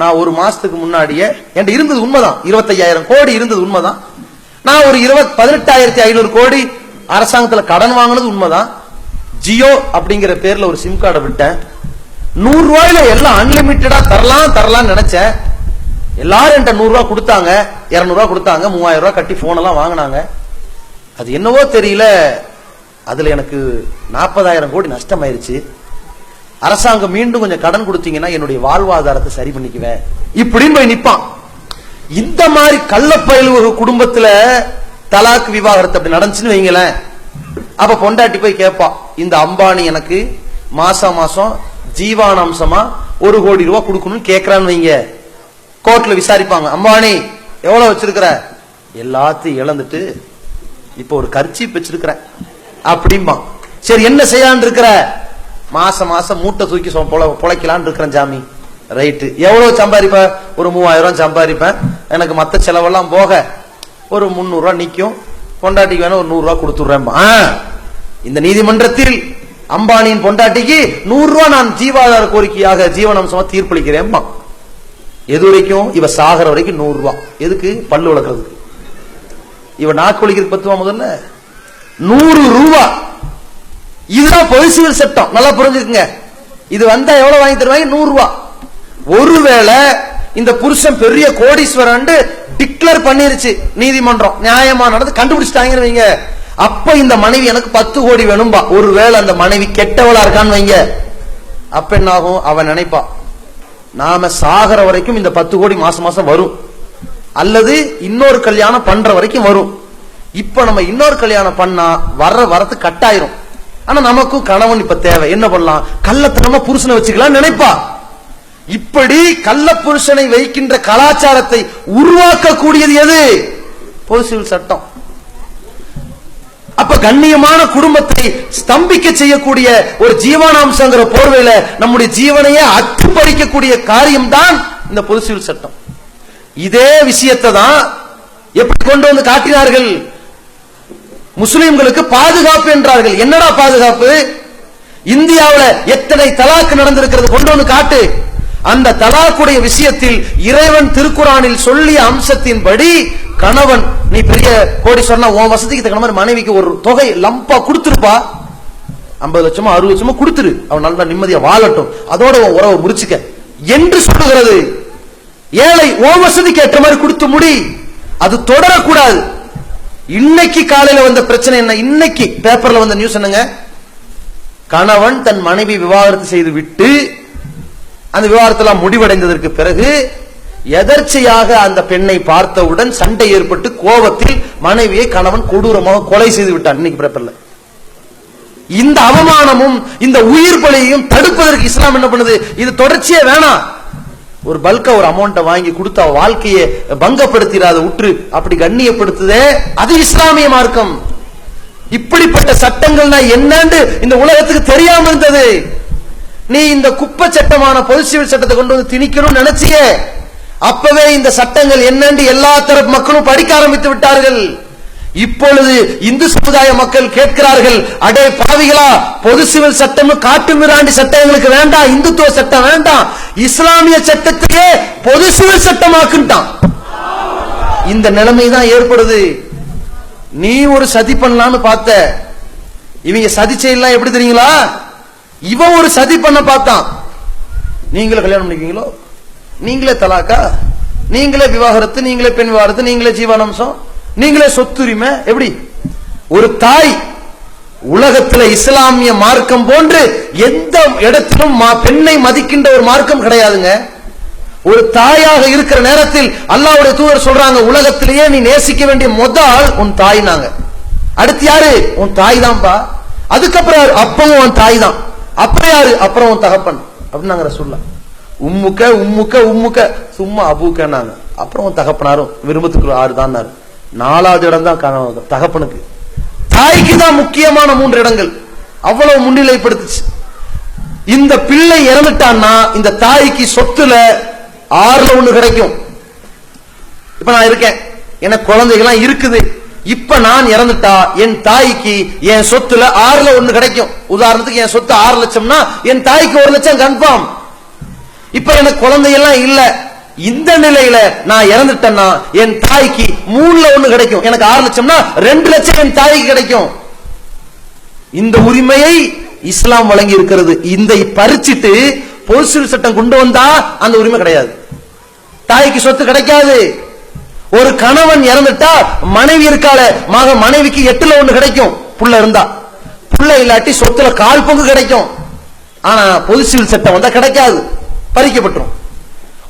நான் ஒரு மாசத்துக்கு முன்னாடியே என்கிட்ட இருந்தது உண்மைதான், 25,000 கோடி இருந்தது உண்மைதான், நான் ஒரு 18,500 கோடி அரசாங்கத்துல கடன் வாங்கினது உண்மைதான், ஜியோ அப்படிங்கிற பேர்ல ஒரு சிம் கார்டை விட்டேன், 100 ரூபாயில எல்லாம் அன்லிமிட்டடா தரலாம் நினைச்சேன், எல்லாரும் என்கிட்ட 100 ரூபாய் கொடுத்தாங்க, 200 ரூபாய் கொடுத்தாங்க, 3000 ரூபாய் கட்டி போன் எல்லாம் வாங்கினாங்க, அது என்னவோ தெரியல, அதுல எனக்கு 40,000 கோடி நஷ்டமாயிருச்சு, அரசாங்கம் மீண்டும் கொஞ்சம் கடன் கொடுத்தீங்கன்னா என்னுடைய வாழ்வாதாரத்தை சரி பண்ணிக்குவேன் இப்படின்னு போய் நிப்பான். இந்த மாதிரி கள்ளப்பயலுவ குடும்பத்துல தலாக் விவாகரத்து அப்படி நடந்துச்சுன்னு வைங்களேன், அப்ப பொண்டாட்டி போய் கேட்பா, இந்த அம்பானி எனக்கு மாசம் மாசம் ஜீவானாம்சமா 1 கோடி ரூபாய் கொடுக்கணும்னு கேட்கறான்னு வைங்க, கோர்ட்ல விசாரிப்பாங்க, அம்பானி எவ்வளவு வச்சிருக்கிற? எல்லாத்தையும் இழந்துட்டு இப்ப ஒரு கர்ச்சீப் வச்சிருக்கிற அப்படிம்பா. சரி என்ன செய்யலான்னு இருக்கிற? மாசம் மாசம் மூட்டை தூக்கி பொழைக்கலான்னு இருக்கிறேன் ஜாமி. ரைட்டு, எவ்வளவு சம்பாதிப்ப? ஒரு 3000 சம்பாதிப்பேன், எனக்கு மத்த செலவெல்லாம் போக ஒரு 300 ரூபாய் நிக்கும், பொண்டாட்டிக்கு வேணா ஒரு 100 ரூபாய் கொடுத்துடுறேன். இந்த நீதிமன்றத்தில் அம்பானியின் பொண்டாட்டிக்கு 100 ரூபாய் நான் ஜீவாதார கோரிக்கையாக ஜீவனாம்சமா தீர்ப்பளிக்கிறேன். எது வரைக்கும்? இவ சாகர வரைக்கும் 100 ரூபாய். எதுக்கு? பல்லு வளர்க்கறதுக்கு. இவ நாக்கு வலிக்கிறதுக்கு 10 ரூபாய், முதல்ல 100 ரூபாய். இதுதான் பொது சிவில் சட்டம். நல்லா புரிஞ்சுக்குங்க. இது வந்தா எவ்வளவு வாங்கி தருவாங்க? 100 ரூபாய். ஒருவேளை இந்த புருஷன் பெரிய கோடீஸ்வரன் டிக்ளேர் பண்ணிருச்சு நீதிமன்றம், நியாயமா நடந்து கண்டுபிடிச்சிட்டாங்கன்னு வைங்க, அப்ப இந்த மனைவி எனக்கு 10 கோடி வேணும்பா. ஒருவேளை அந்த மனைவி கெட்டவளா இருக்கான்னு வைங்க, அப்ப என்ன ஆகும்? அவன் நினைப்பா, நாம சாகர வரைக்கும் இந்த 10 கோடி மாசம் மாசம் வரும், அல்லது இன்னொரு கல்யாணம் பண்ற வரைக்கும் வரும். இப்ப நம்ம இன்னொரு கல்யாணம் பண்ணா வரத்து கட்டாயிரும். ஆனா நமக்கும் கணவன் இப்ப தேவை, என்ன பண்ணலாம்? கள்ளத்தனமா புருஷனை வச்சுக்கலாம் நினைப்பா. இப்படி கள்ள புருஷனை வைக்கின்ற கலாச்சாரத்தை உருவாக்கக்கூடியது எது? பொது சிவில் சட்டம். அப்ப கண்ணியமான குடும்பத்தை ஸ்தம்பிக்க செய்யக்கூடிய ஒரு ஜீவனாம்சங்கிற போர்வையில நம்முடைய ஜீவனையே அத்துப்பறிக்கக்கூடிய காரியம் தான் இந்த பொது சிவில் சட்டம். இதே விஷயத்தை தான் எப்படி கொண்டு வந்து காட்டினார்கள்? முஸ்லிம்களுக்கு பாதுகாப்பு என்றார்கள். என்னடா பாதுகாப்பு? இந்தியாவில் எத்தனை தலாக் நடந்திருக்கிறது கொண்டு வந்து காட்டு. அந்த தலாக்குடைய விஷயத்தில் இறைவன் திருக்குரானில் சொல்லிய அம்சத்தின்படி கணவன், நீ பெரிய கோடீஸ்வரனா, உன் வசதிக்கு தகுந்த மாதிரி மனைவிக்கு ஒரு தொகை லம்பா கொடுத்துருப்பா, 50 லட்சமோ 60 லட்சமோ கொடுத்துரு, அவன் நல்லா நிம்மதியா வாழட்டும், அதோட உறவை முடிச்சுக்க என்று சொல்லுகிறது. ஏழை உன் வசதிக்கு ஏற்ற மாதிரி கொடுத்து முடி, அது தொடரக்கூடாது. இன்னைக்கு காலையில வந்த பிரச்சனை என்ன? இன்னைக்கு பேப்பர்ல வந்த நியூஸ் என்னங்க? கணவன் தன் மனைவி விவாகரத்து செய்து விட்டு அந்த விவாகரத்தெல்லாம் முடிவடைந்ததற்கு பிறகு எதர்ச்சையாக அந்த பெண்ணை பார்த்தவுடன் சண்டை ஏற்பட்டு கோபத்தில் மனைவியை கணவன் கொடூரமாக கொலை செய்து விட்டான். இன்னைக்கு பேப்பர்ல இந்த அவமானமும் இந்த உயிர் பலியையும் தடுப்பதற்கு இஸ்லாம் என்ன பண்ணுது? இது தொடர்ச்சியே வேணாம், ஒரு பல்கா ஒரு அமௌண்ட்டை வாங்கி கொடுத்த வாழ்க்கையை பங்கப்படுத்திடாத உற்று அப்படி கண்ணியப்படுத்துதே, அது இஸ்லாமிய மார்க்கம். இப்படிப்பட்ட சட்டங்கள்னா என்னன்னு இந்த உலகத்துக்கு தெரியாம இருந்தது. நீ இந்த குப்பை சட்டமான பொது சிவில் சட்டத்தை கொண்டு வந்து திணிக்கணும்னு நினைச்சியே, அப்பவே இந்த சட்டங்கள் என்னன்னு எல்லா தரப்பு மக்களும் படிக்க ஆரம்பித்து விட்டார்கள். இப்பொழுது இந்து சமுதாய மக்கள் கேட்கிறார்கள், அடே பாவிகளா, பொது சிவில் சட்டம் காட்டு மிராண்டி சட்டம் எங்களுக்கு வேண்டாம், இந்துத்துவ சட்டம் வேண்டாம், இஸ்லாமிய சட்டத்தையே பொது சிவில் சட்டமாக்குட்டான். இந்த நிலைமை தான் ஏற்படுது. நீ ஒரு சதி பண்ணலான்னு பார்த்த, இவங்க சதி செய்யலாம் எப்படி தெரியுங்களா? இவன் ஒரு சதி பண்ண பார்த்தான். நீங்களே கல்யாணம் பண்ணிக்குவீங்களோ, நீங்களே தலாக்கா, நீங்களே விவாகரத்து, நீங்களே பெண் விவாகரத்து, நீங்களே ஜீவனாம்சம், நீங்களே சொத்துரிமை. எப்படி? ஒரு தாய் உலகத்தில் இஸ்லாமிய மார்க்கம் போன்று எந்த இடத்திலும் பெண்ணை மதிக்கின்ற ஒரு மார்க்கம் கிடையாதுங்க. ஒரு தாயாக இருக்கிற நேரத்தில் அல்லாஹ்வுடைய தூதர் சொல்றாங்க, உலகத்திலேயே நீ நேசிக்க வேண்டிய முதல் உன் தாய். நாங்க அடுத்து யாரு? உன் தாய் தான்பா. அதுக்கப்புறம் யாரு? அப்பவும் உன் தாய் தான். அப்புறம் யாரு? அப்புறம் உன் தகப்பன் அப்படின்னாங்க ரசூலுல்லாஹ். உம்முக்க உம்முக்க உம்முக்க சும்மா அபூக்கன்னாங்க. அப்புறம் உன் தகப்பனாரும் விரும்பத்துக்குள்ள 6 தான். 4வது இடம் தான் தகப்பனுக்கு. தாய்க்கு தான் முக்கியமான 3 இடங்கள். அவ்வளவு முன்னிலைப்படுத்துச்சு. இந்த பிள்ளை இறந்துட்டான்னா இந்த தாய்க்கு சொத்துல 6ல் 1 கிடைக்கும். இப்ப நான் இருக்கேன், எனக்கு குழந்தைகள்லாம் இருக்குது. இப்ப நான் இறந்துட்டா என் தாய்க்கு என் சொத்துல 6ல் 1 கிடைக்கும். உதாரணத்துக்கு என் சொத்து 6 லட்சம்னா என் தாய்க்கு 1 லட்சம் கன்ஃபார்ம். இப்ப எனக்கு குழந்தையெல்லாம் இல்ல, இந்த நிலையில நான் இறந்துட்டேன்னா என் தாய்க்கு 3ல் 1 கிடைக்கும். எனக்கு 6 லட்சம்னா 2 லட்சம் என் தாய்க்கு கிடைக்கும். இந்த உரிமையை இஸ்லாம் வழங்கி இருக்கிறது. இந்த பறிச்சிட்டு பொது சட்டம் கொண்டு வந்தா அந்த உரிமை கிடையாது, தாய்க்கு சொத்து கிடைக்காது. ஒரு கணவன் இறந்துட்டா மனைவி இருக்கால, மனைவிக்கு 8ல் 1 கிடைக்கும் புள்ள இருந்தா. புள்ள இல்லாட்டி சொத்துல 1/4 பங்கு கிடைக்கும். ஆனா பொது சிவில் சட்டம் வந்தா கிடைக்காது, பறிக்கப்பட்டுரும்.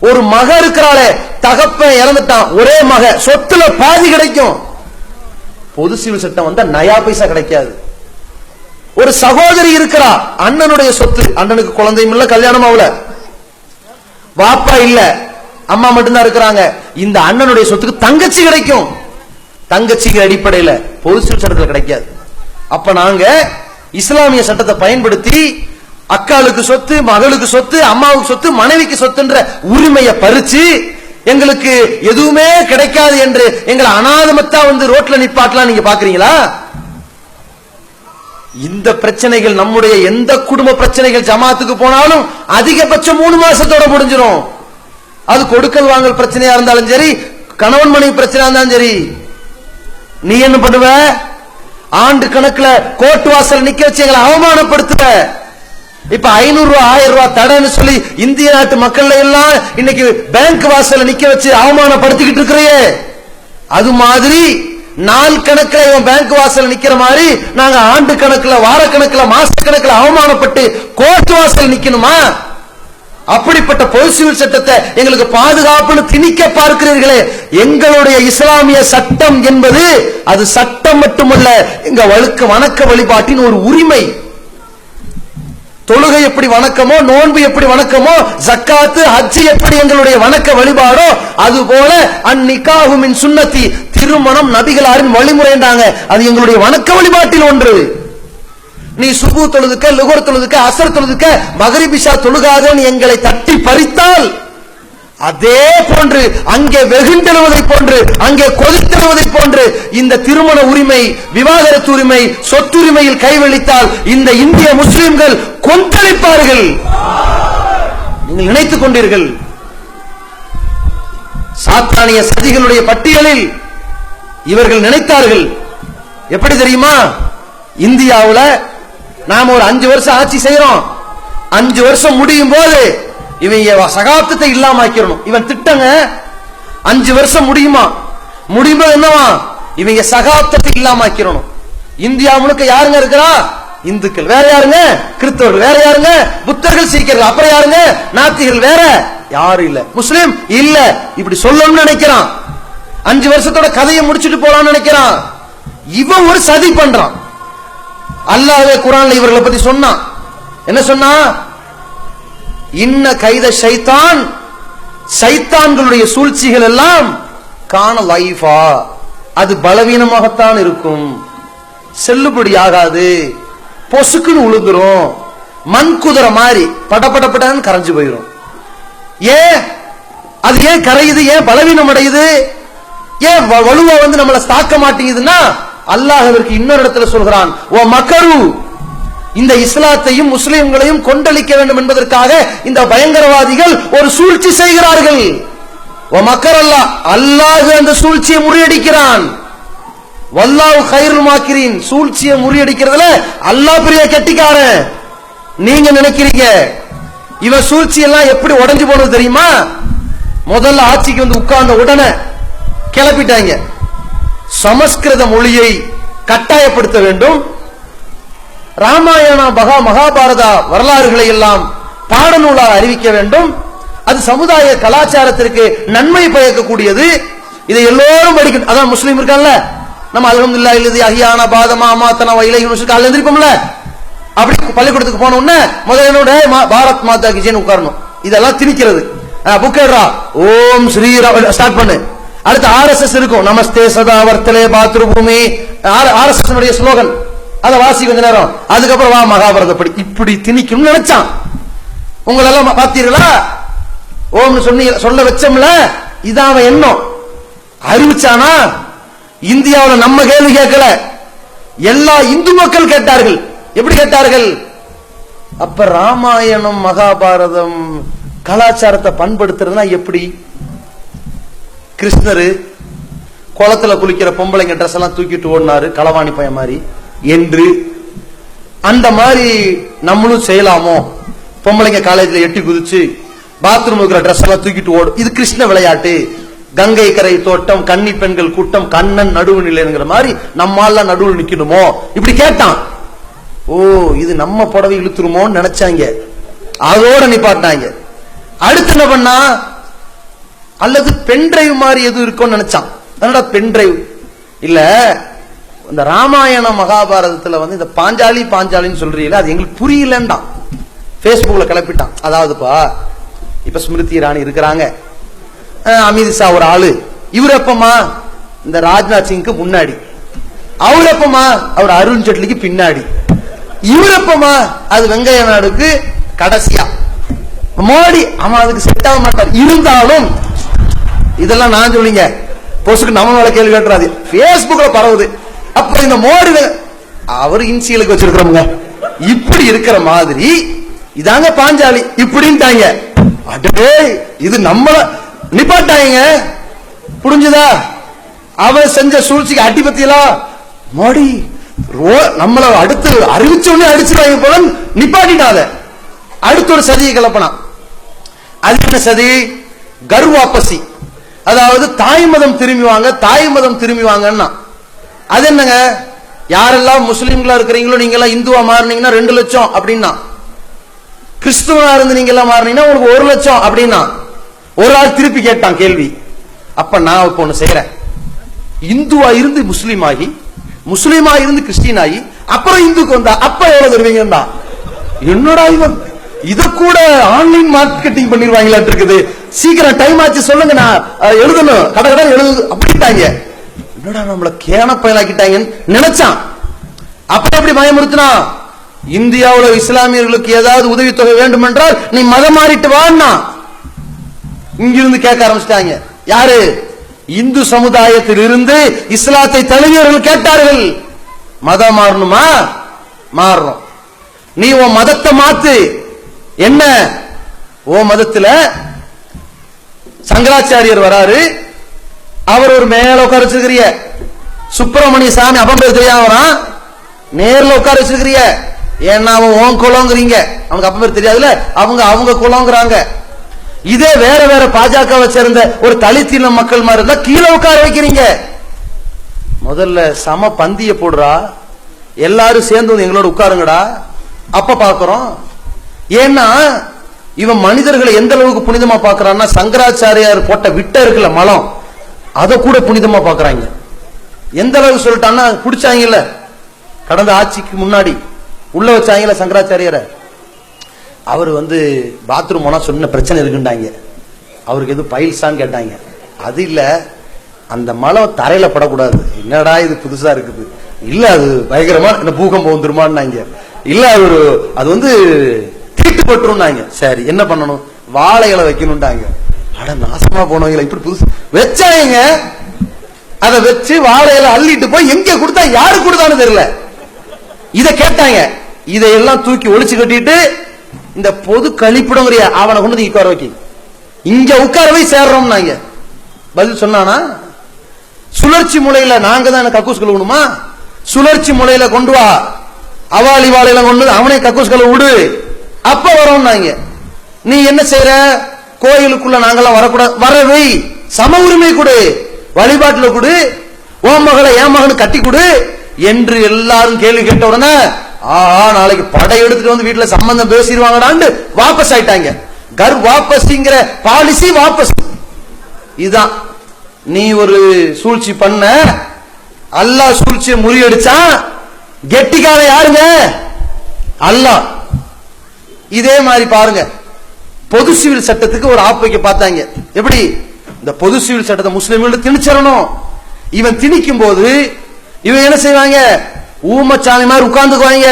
ஒரு மக இருக்கிறாளே, தகப்பன் இறந்துட்டான், ஒரே மக, சொத்துல பாதி கிடைக்கும். பொது சிவில் சட்டம் வந்தா நயா பைசா கிடைக்காது. ஒரு சகோதரி இருக்கிறா, அண்ணனுடைய சொத்து, அண்ணனுக்கு குழந்தையும் இல்ல, கல்யாணம் ஆகல, வாப்பா இல்ல, அம்மா மட்டும்தான் இருக்கிறாங்க. இந்த அண்ணனுடைய சொத்துக்கு தங்கச்சி கிடைக்கும். தங்கச்சிக்கு அடிப்படையில பொது சிவில் சட்டத்தில் கிடைக்காது. அப்ப நாங்க இஸ்லாமிய சட்டத்தை பயன்படுத்தி அக்காளுக்கு சொத்து, மகளுக்கு சொத்து, அம்மாவுக்கு சொத்து, மனைவிக்கு சொத்துன்ற உரிமையை பறிச்சு எங்களுக்கு எதுவுமே கிடைக்காது என்று எங்களை அனாதமத்தா ரோட்ல நிப்பாட்டலாம் நீங்க பாக்குறீங்களா? இந்த பிரச்சனைகள் நம்முடைய எந்த குடும்ப பிரச்சனைகள் ஜமாத்துக்கு போனாலும் அதிகபட்சம் 3 மாசத்தோட முடிஞ்சிடும். அது கொடுக்கல் வாங்கல் பிரச்சனையா இருந்தாலும் சரி, கணவன் மனைவி பிரச்சனையா இருந்தாலும் சரி. நீ என்ன பண்ணுவ? ஆண்டு கணக்குல கோர்ட் வாசல் நிக்க வச்சு எங்களை அவமானப்படுத்துவ. இப்ப 500 ரூபாய் 1000 ரூபாய் தடைன்னு சொல்லி இந்திய நாட்டு மக்கள் எல்லாம் இன்னைக்கு பேங்க் வாசல்ல நிக்க வச்சு அவமானப்படுத்திக்கிட்டு இருக்கிறையே, அது மாதிரி நாள் கணக்கில் இவன் பேங்க் வாசல் நிக்கிற மாதிரி நாங்க ஆண்டு கணக்குல, வார கணக்குல, மாச கணக்குல அவமானப்பட்டு கோர்ட் வாசல் நிக்கணுமா? அப்படிப்பட்ட பொது சிவில் சட்டத்தை எங்களுக்கு பாதுகாப்புன்னு திணிக்க பார்க்கிறீர்களே. எங்களுடைய இஸ்லாமிய சட்டம் என்பது அது சட்டம் மட்டுமல்ல, எங்க வணக்க வழிபாட்டின் ஒரு உரிமை. தொழுகை எப்படி வணக்கமோ, நோன்பு எப்படி வணக்கமோ, ஜக்காத்து, ஹஜ் எப்படி எங்களுடைய வணக்க வழிபாடோ, அது போல அந்நிகாஹு மின் சுன்னத்தி, திருமணம் நபிகளாரின் வழிமுறைன்றாங்க. அது எங்களுடைய வணக்க வழிபாட்டில் ஒன்று. நீ சுபு தொழுதுக்க, லுகர் தொழுதுக்க, அசர் தொழுதுக்க, மகரிப் இஷா தொழுகாத நீ எங்களை தட்டி பறித்தால், அதே போன்று அங்கே வெகுண்டெழுவதை போன்று, அங்கே கொதித்தெழுவதை போன்று இந்த திருமண உரிமை, விவாகரத்து உரிமை, சொத்துரிமையில் கைவெளித்தால் இந்த இந்திய முஸ்லிம்கள் கொந்தளிப்பார்கள். நீங்கள் நினைத்துக் கொண்டீர்கள். சாத்தானிய சதிகளுடைய பட்டியலில் இவர்கள் நினைத்தார்கள். எப்படி தெரியுமா? இந்தியாவுல நாம ஒரு 5 வருஷம் ஆட்சி செய்யறோம். 5 வருஷம் முடியும் போது இவங்க சகாப்தத்தை இல்லாம ஆக்கிரணும். இவன் திட்டங்க 5 வருஷம் முடியுமா? முடியும்போது என்னவா? இவங்க சகாப்தத்தை இல்லாம ஆக்கிரணும். இந்தியா முழுக்க யாருங்க இருக்கிறா? இந்துக்கள். வேற யாருங்க? கிறிஸ்தவர்கள். வேற யாருங்க? புத்தர்கள், சீக்கியர்கள். அப்புறம் யாருங்க? நாத்திகர்கள். வேற யாரும் இல்ல. முஸ்லிம் இல்ல. இப்படி சொல்லணும்னு நினைக்கிறான். 5 வருஷத்தோட கதையை முடிச்சுட்டு போலாம்னு நினைக்கிறான். இவன் ஒரு சதி பண்றான். அல்லாஹ்வே குர்ஆன்ல இவர்களை பத்தி சொன்னான். என்ன சொன்னா? இன்ன கைத ஷைத்தான், ஷைத்தான்களுடைய சூழ்ச்சிகள் எல்லாம் கான லைஃபா, அது பலவீனமாகத்தான் இருக்கும், செல்லுபடி ஆகாது, பொசுக்குன்னு உழுந்துரும், மண் குதிரை மாதிரி படபடப்படன்னு கரைஞ்சு போயிடும். ஏன் அது ஏன் கரையுது? ஏன் பலவீனம் அடையுது? ஏன் வலுவா நம்மளை தாக்க மாட்டேங்குதுன்னா, அல்லாஹ் அதற்கு இன்னொரு இடத்துல சொல்கிறான், ஓ மக்கரு, இந்த இஸ்லாத்தையும் முஸ்லிம்களையும் கொண்டளிக்க வேண்டும் என்பதற்காக இந்த பயங்கரவாதிகள் ஒரு சூழ்ச்சி செய்கிறார்கள். ஓ மக்கர் அல்லாஹ், அல்லாஹ் அந்த சூழ்ச்சியை முறியடிக்கிறான். வல்லாஹு கைருல் மாக்கிரீன், சூழ்ச்சியை முறியடிக்கிறதுல அல்லாஹ் பெரிய கெட்டிக்காரன். நீங்க நினைக்கிறீங்க. இவன் சூழ்ச்சி எல்லாம் எப்படி உடைஞ்சு போனது தெரியுமா? முதல்ல ஆட்சிக்கு உட்கார்ந்த உடனே கிளப்பிட்டாங்க. சமஸ்கிருத மொழியை கட்டாயப்படுத்த வேண்டும், ராமாயண மகாபாரத வரலாறுகளை எல்லாம் பாடநூலாக அறிவிக்க வேண்டும், அது சமுதாய கலாச்சாரத்திற்கு நன்மை பயக்கக்கூடியது. இதை எல்லோரும் படிக்கணும். அதான் முஸ்லீம் இருக்கான்ல, நம்ம அல்ஹம்துலில்லாஹ் இல்லதி அஹ்யானா பாதமா மாத்தனா வைலைஹி நுஷர் காலைல எந்திரிப்போம்ல, அப்படி பள்ளிக்கூடத்துக்கு போன உடனே முதல்ல பாரத் மாதா கி ஜெய்னு உட்காரணும். இதெல்லாம் திணிக்கிறது. புக்கேட்ரா ஓம் ஸ்ரீராம் ஸ்டார்ட் பண்ணு. அடுத்து ஆர்எஸ்எஸ் இருக்கும், நமஸ்தே சதா வர்த்தலே பாத்ருபூமி, ஆர்எஸ்எஸ் உடைய ஸ்லோகன், அதை வாசி கொஞ்ச நேரம். அதுக்கப்புறம் வா மகாபாரத படி. இப்படி திணிக்கணும்னு நினைச்சான். உங்களெல்லாம் பார்த்தீர்களா? ஓம்னு சொல்ல வச்சோம்ல, இதான் அவன் எண்ணம். அறிவிச்சானா? இந்தியாவில் நம்ம கேள்வி கேட்கல, எல்லா இந்து மக்கள் கேட்டார்கள். எப்படி கேட்டார்கள்? அப்ப ராமாயணம் மகாபாரதம் கலாச்சாரத்தை பண்படுத்துறதுனா எப்படி? கிருஷ்ணரு குளத்துல குளிக்கிற பொம்பளைங்க ட்ரெஸ் எல்லாம் தூக்கிட்டு ஓடினாரு களவாணி பையன் மாதிரி என்று, அந்த மாதிரி நம்மளும் செய்யலாமோ? பொம்பளைங்க காலேஜ்ல எட்டி குதிச்சு பாத்ரூம் இருக்கிற ட்ரெஸ் எல்லாம் தூக்கிட்டு ஓடும். இது கிருஷ்ண விளையாட்டு. கங்கை கரை தோட்டம், கன்னி பெண்கள் கூட்டம், கண்ணன் நடுவு நிலைங்கிற மாதிரி நம்மால நடுவில் நிக்கணுமோ? இப்படி கேட்டான். ஓ, இது நம்ம புடவை இழுத்துருமோன்னு நினைச்சாங்க, அதோட நிப்பாட்டினாங்க. அடுத்து என்ன பண்ணா? அல்லது பென் டிரைவ் மாதிரி எதுவும் இருக்கும்னு நினைச்சான். அதனால பென் டிரைவ் இல்ல, இந்த ராமாயண மகாபாரதத்துல வந்து இந்த பாஞ்சாலின்னு சொல்றீங்களா, அது எங்களுக்கு புரியலன்றான். பேஸ்புக்ல கிளப்பிட்டான். அதாவதுப்பா, இப்ப ஸ்மிருதி இரானி இருக்கிறாங்க, அமித்ஷா ஒரு ஆளு, இவர் எப்பமா? இந்த ராஜ்நாத் சிங்க்கு முன்னாடி. அவர் எப்பமா? அவர் அருண் ஜெட்லிக்கு பின்னாடி. இவர் எப்பமா? அது வெங்கைய நாயுடுக்கு கடைசியா. மோடி அவன் அதுக்கு செட் ஆக மாட்டார். இருந்தாலும் இதெல்லாம் நான் சொல்லிங்க, பொசுக்கு நம்ம மேல கேள்வி கேட்டுறாது, பேஸ்புக்ல பரவுது. அப்ப இந்த மோடி அவர் இன்சியலுக்கு வச்சிருக்கிறோம்ங்க, இப்படி இருக்கிற மாதிரி இதாங்க பாஞ்சாலி இப்படின்ட்டாங்க. அடே, இது நம்மள நிப்பாட்டாங்க. புரிஞ்சுதா? அவன் செஞ்ச சூழ்ச்சிக்கு அடி பத்தியெல்லாம் மோடி நம்மள அடுத்து அறிவிச்சோடனே அடிச்சுட்டாங்க போல நிப்பாட்டிட்டாத. அடுத்த ஒரு சதியை கிளப்பினான். அது என்ன சதி? கர்வாப்பசி. அதாவது தாய் மதம் திரும்பி வாங்க, தாய் மதம் திரும்பி வாங்கன்னா. அது என்னங்க? யாரெல்லாம் முஸ்லீம்களா இருக்கிறீங்களோ நீங்க எல்லாம் இந்துவா மாறினீங்கன்னா 2 லட்சம் அப்படின்னா, கிறிஸ்துவனா இருந்து நீங்க எல்லாம் மாறினீங்கன்னா உங்களுக்கு 1 லட்சம் அப்படின்னா. ஒரு ஆள் திருப்பி கேட்டான் கேள்வி. அப்ப நான் இப்ப ஒண்ணு செய்யறேன், இந்துவா இருந்து முஸ்லீம் ஆகி, முஸ்லீமா இருந்து கிறிஸ்டின் ஆகி, அப்புறம் இந்துக்கு வந்தா அப்ப எவ்வளவு தருவீங்கன்னா, என்னடா இவன் இத கூட ஆன்லைன் மார்க்கெட்டிங் பண்ணிடுவாங்களாட்டு இருக்குது, சீக்கிரம் டைம் ஆச்சு சொல்லுங்க, நான் எழுதணும், கடை எழுது அப்படின்ட்டாங்க. என்னடா நம்மள கேன பயலாக்கிட்டாங்கன்னு நினைச்சான். அப்ப எப்படி பயமுறுத்தினா? இந்தியாவில் இஸ்லாமியர்களுக்கு ஏதாவது உதவித்தொகை வேண்டும் என்றால் நீ மதம் மாறிட்டு வான்னா. இங்கிருந்து கேட்க ஆரம்பிச்சிட்டாங்க. யாரு? இந்து சமுதாயத்தில் இருந்து இஸ்லாத்தை தழுவியவர்கள் கேட்டார்கள். மதம் மாறணுமா? மாறணும். நீ உன் மதத்தை மாத்து. என்ன? ஓ மதத்துல சங்கராச்சாரியர் வராரு, அவர் ஒரு மேல உட்கார வச்சிருக்கிறிய, சுப்பிரமணிய சாமி அப்பம் பேர் தெரியாம வரான், நேர்ல உட்கார வச்சிருக்கிறிய. ஏன்னா அவன் ஓன் குலங்கிறீங்க, அவனுக்கு அப்ப பேர் தெரியாதுல, அவங்க குலங்கிறாங்க. இதே வேற வேற பாஜகவை சேர்ந்த ஒரு தலித்தின மக்கள் மாதிரி இருந்தா கீழே உட்கார வைக்கிறீங்க. முதல்ல சம பந்திய போடுறா, எல்லாரும் சேர்ந்து வந்து எங்களோட உட்காருங்கடா, அப்ப பாக்குறோம். ஏன்னா இவன் மனிதர்களை எந்த அளவுக்கு புனிதமா பாக்குறான்னா, சங்கராச்சாரியார் போட்ட விட்ட இருக்குல்ல மலம், அதை கூட புனிதமா பாக்குறாங்க. எந்த அளவுக்கு சொல்லிட்டான்னா, பிடிச்சாங்கல்ல கடந்த ஆட்சிக்கு முன்னாடி உள்ள வச்சாங்கல்ல சங்கராச்சாரியரை, அவர் வந்து பாத்ரூம் போனா சொன்ன பிரச்சனை இருக்குண்டாங்க. அவருக்கு எது பைல்ஸான்னு கேட்டாங்க. அது இல்ல, அந்த மலம் தரையில படக்கூடாது. என்னடா இது புதுசா இருக்குது, இல்ல அது பயங்கரமா இந்த பூகம்பம் வந்துருமான்னாங்க. இல்ல அது வந்து தீட்டுப்பட்டுருந்தாங்க. சரி என்ன பண்ணணும்? வாழை இலை வைக்கணும்ட்டாங்க. அட நாசமா போனவங்க இப்படி புதுசு வச்சாங்க. அதை வச்சு வாழை இலை அள்ளிட்டு போய் எங்க கொடுத்தா, யாரு கொடுத்தான்னு தெரியல. இத கேட்டாங்க. இதையெல்லாம் தூக்கி ஒளிச்சு கட்டிட்டு இந்த பொது கழிப்பிடம் அவனை கொண்டு உட்கார வைக்க, இங்க உட்காரவை சேர்றோம். நாங்க பதில் சொன்னானா? சுழற்சி முறையில நாங்க தான் கக்கூஸ் கழுவணுமா? சுழற்சி முறையில கொண்டு வா, அவாளி வாழையில கொண்டு அவனே கக்கூஸ் கழுவு விடு, அப்ப வரோம். நாங்க நீ என்ன செய்யற? கோயிலுக்குள்ள நாங்கெல்லாம் வரக்கூடாது, வரவை சம உரிமை கொடு, வழிபாட்டுல கொடு, ஓம் மகளை என் மகனு கட்டி கொடு என்று எல்லாரும் கேள்வி கேட்ட உடனே நாளைக்கு படை எடுத்துட்டு வந்து வீட்டுல சம்பந்தம் பேசிடுவாங்கடான்னு வாபஸ் ஆயிட்டாங்க. கர் வாபஸ்ங்கிற பாலிசி வாபஸ். இதுதான் நீ ஒரு சூழ்ச்சி பண்ண, அல்லாஹ் சூழ்ச்சியை முறியடிச்சான். கெட்டிக்கார யாருங்க? அல்லாஹ். இதே மாதிரி பாருங்க, பொது சிவில் சட்டத்துக்கு ஒரு ஆப் வைக்க பார்த்தாங்க. எப்படி? இந்த பொது சிவில் சட்டத்தை முஸ்லிம்கள் திணிச்சிடணும். இவன் திணிக்கும் போது இவன் என்ன செய்வாங்க? ஊமச்சாமி மாதிரி உட்கார்ந்துக்குவாங்க.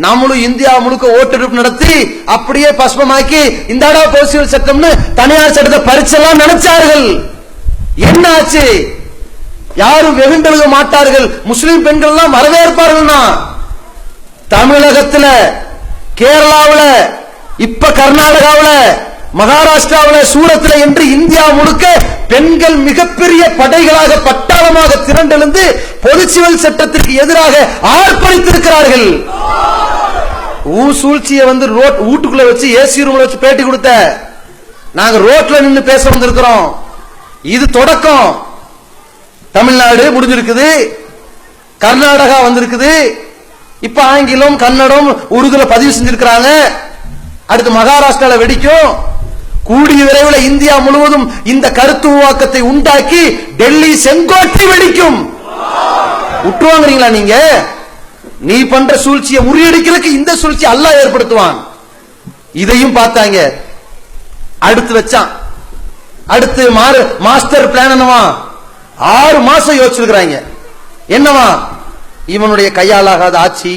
நம்மளும் இந்தியா முழுக்க ஓட்டெடுப்பு நடத்தி அப்படியே பஸ்பமாக்கி இந்தாடா பொது சிவில் சட்டம்னு தனியார் சட்டத்தை பறிச்செல்லாம் நினைச்சார்கள். என்ன ஆச்சு? யாரும் வெகுண்டெழுக மாட்டார்கள். முஸ்லிம் பெண்கள் எல்லாம் வரவேற்பார்கள்னா தமிழகத்துல, கேரளாவுல, இப்ப கர்நாடகாவுல, மகாராஷ்டிராவுல, சூரத்ல என்று இந்தியா முழுக்க பெண்கள் மிகப்பெரிய படைகளாக பட்டாளமாக திரண்டெழுந்து பொது சிவில் சட்டத்திற்கு எதிராக ஆர்ப்பரித்திருக்கிறார்கள். சூழ்ச்சியை வந்து வீட்டுக்குள்ள வச்சு ஏசி ரூம்ல வச்சு பேட்டி கொடுத்த, நாங்க ரோட்ல நின்று பேச வந்திருக்கிறோம். இது தொடக்கம். தமிழ்நாடு முடிஞ்சிருக்குது, கர்நாடகா வந்திருக்குது, இப்ப ஆங்கிலம், கன்னடம், உருதுல பதிவு செஞ்சிருக்கிறாங்க. அடுத்து மகாராஷ்டிரால வெடிக்கும். கூடிய விரைவில் இந்தியா முழுவதும் இந்த கருத்து உருவாக்கத்தை உண்டாக்கி டெல்லி செங்கோட்டை வெடிக்கும். விட்டுவாங்கறீங்களா நீங்க? நீ பண்ற சூழ்ச்சியை முறியடிக்கிறதுக்கு இந்த சூழ்ச்சி அல்லாஹ் ஏற்படுத்துவான். இதையும் பார்த்தாங்க. அடுத்து வச்சான். அடுத்து மாஸ்டர் பிளான் என்னவா? 6 மாசம் யோசிச்சிருக்கிறாங்க. என்னவா? இவனுடைய கையாலாகாத ஆட்சி,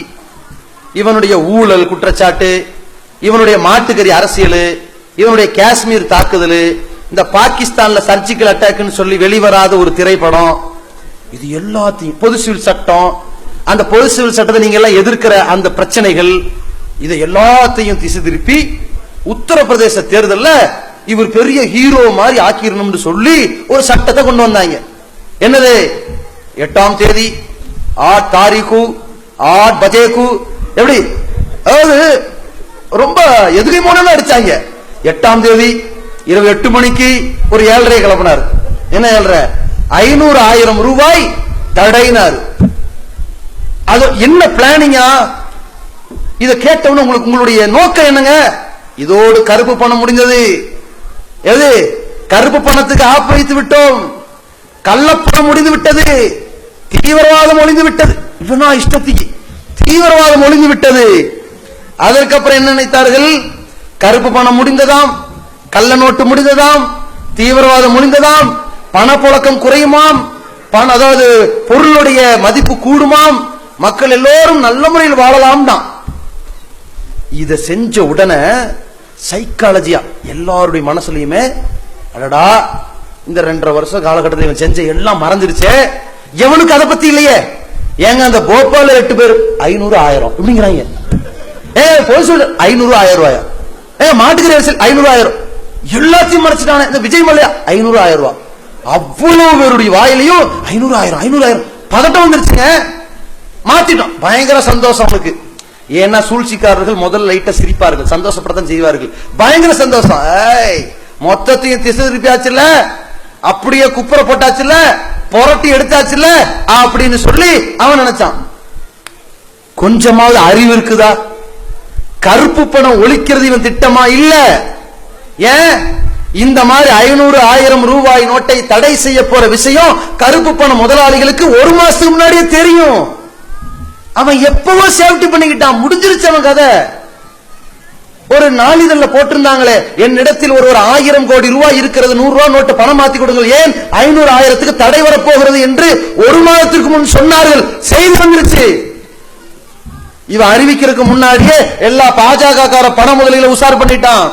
இவனுடைய ஊழல் குற்றச்சாட்டு, இவனுடைய மாட்டுக்கறி அரசியல், இவனுடைய காஷ்மீர் தாக்குதல், இந்த பாகிஸ்தான்ல சர்ஜிக்கல் அட்டாக்னு சொல்லி வெளிவராத ஒரு திரைப்படம், இது எல்லாத்தையும் பொது சிவில் சட்டம், அந்த பொது சிவில் சட்டத்தை நீங்க எல்லாம் எதிர்க்கிற அந்த பிரச்சனைகள், இதை எல்லாத்தையும் திசை திருப்பி உத்தரப்பிரதேச தேர்தல்ல இவர் பெரிய ஹீரோ மாதிரி ஆக்கிரணும்னு சொல்லி ஒரு சட்டத்தை கொண்டு வந்தாங்க. என்னது? 8ஆம் தேதி 8 தாரீக்கு 8 பஜேக்கு, எப்படி? அதாவது ரொம்ப எதுகை மூலமா அடிச்சாங்க. 8ஆம் தேதி இரவு 8 மணிக்கு ஒரு 7:30 கிளம்பினார். என்ன 7:30? 500,000 ரூபாய் தடைனார். அது என்ன பிளானிங்கா? இதை கேட்டவன உங்களுடைய நோக்கம் என்னங்க? இதோடு கருப்பு பணம் முடிந்தது. எது? கருப்பு பணத்துக்கு ஆப் வைத்து விட்டோம். கள்ளப்பணம் முடிந்து விட்டது. தீவிரவாதம் ஒளிந்து விட்டது. இவனா இஷ்டத்துக்கு தீவிரவாதம் ஒளிந்து விட்டது. அதற்கப்புறம் என்ன நினைத்தார்கள்? கருப்பு பணம் முடிந்ததாம், கள்ள நோட்டு முடிந்ததாம், தீவிரவாதம் முடிந்ததாம், பணப்புழக்கம் குறையுமாம், அதாவது பொருளுடைய மதிப்பு கூடுமாம், மக்கள் எல்லோரும் நல்ல முறையில் வாழலாம் தான். இத செஞ்ச உடனே சைக்காலஜியா எல்லாருடைய மனசுலயுமே, அடடா இந்த 2.5 வருஷ காலகட்டத்தில் இவன் செஞ்ச எல்லாம் மறந்துருச்சே, எவனுக்கு அதை பத்தி இல்லையே. ஏங்க அந்த போபால 8 பேர் 500,000 இப்படிங்கிறாங்க. பொது சொல்ல 500,000 ரூபாயா? மாட்டுக்கறி அரசியல் 500,000 எல்லாத்தையும் மறைச்சிட்டானே. இந்த விஜய் மல்லையா 500,000 ரூபாய். அவ்வளவு பேருடைய வாயிலையும் 500,000 பதட்டம் வந்துருச்சுங்க. மாத்திட்டோம். பயங்கர சந்தோஷம் அவனுக்கு. ஏன்னா சூழ்ச்சிக்காரர்கள் முதல்ல லைட்டா சிரிப்பார்கள், சந்தோஷப்படத்தான் செய்வார்கள். பயங்கர சந்தோஷம். மொத்தத்தையும் திசை திருப்பியாச்சுல, அப்படியே குப்புற போட்டாச்சுல, புரட்டி எடுத்தாச்சுல அப்படின்னு சொல்லி அவன் நினைச்சான். கொஞ்சமாவது அறிவு இருக்குதா? கருப்பு பணம் ஒழிக்கிறது இவன் திட்டமா? இல்ல. ஏன் இந்த மாதிரி 500,000 ரூபாய் நோட்டை தடை செய்ய போற விஷயம் கருப்பு பணம் முதலாளிகளுக்கு 1 மாசத்துக்கு முன்னாடியே தெரியும். அவன் எப்பவோ சேஃப்டி பண்ணிக்கிட்டான். முடிஞ்சிருச்சு அவன் கதை. ஒரு நாளிதழ்ல போட்டிருந்தாங்களே, என்னிடத்தில் ஒரு 1000 கோடி ரூபாய் இருக்கிறது, 100 ரூபாய் நோட்டு பணம் மாத்தி கொடுங்கள், ஏன் 500,000க்கு தடை வரப்போகிறது என்று 1 மாதத்திற்கு முன் சொன்னார்கள். செய்தி வந்துருச்சு. இவன் அறிவிக்கிறதுக்கு முன்னாடியே எல்லா பாஜக கார பண முதலீடுகளை உசார் பண்ணிட்டான்.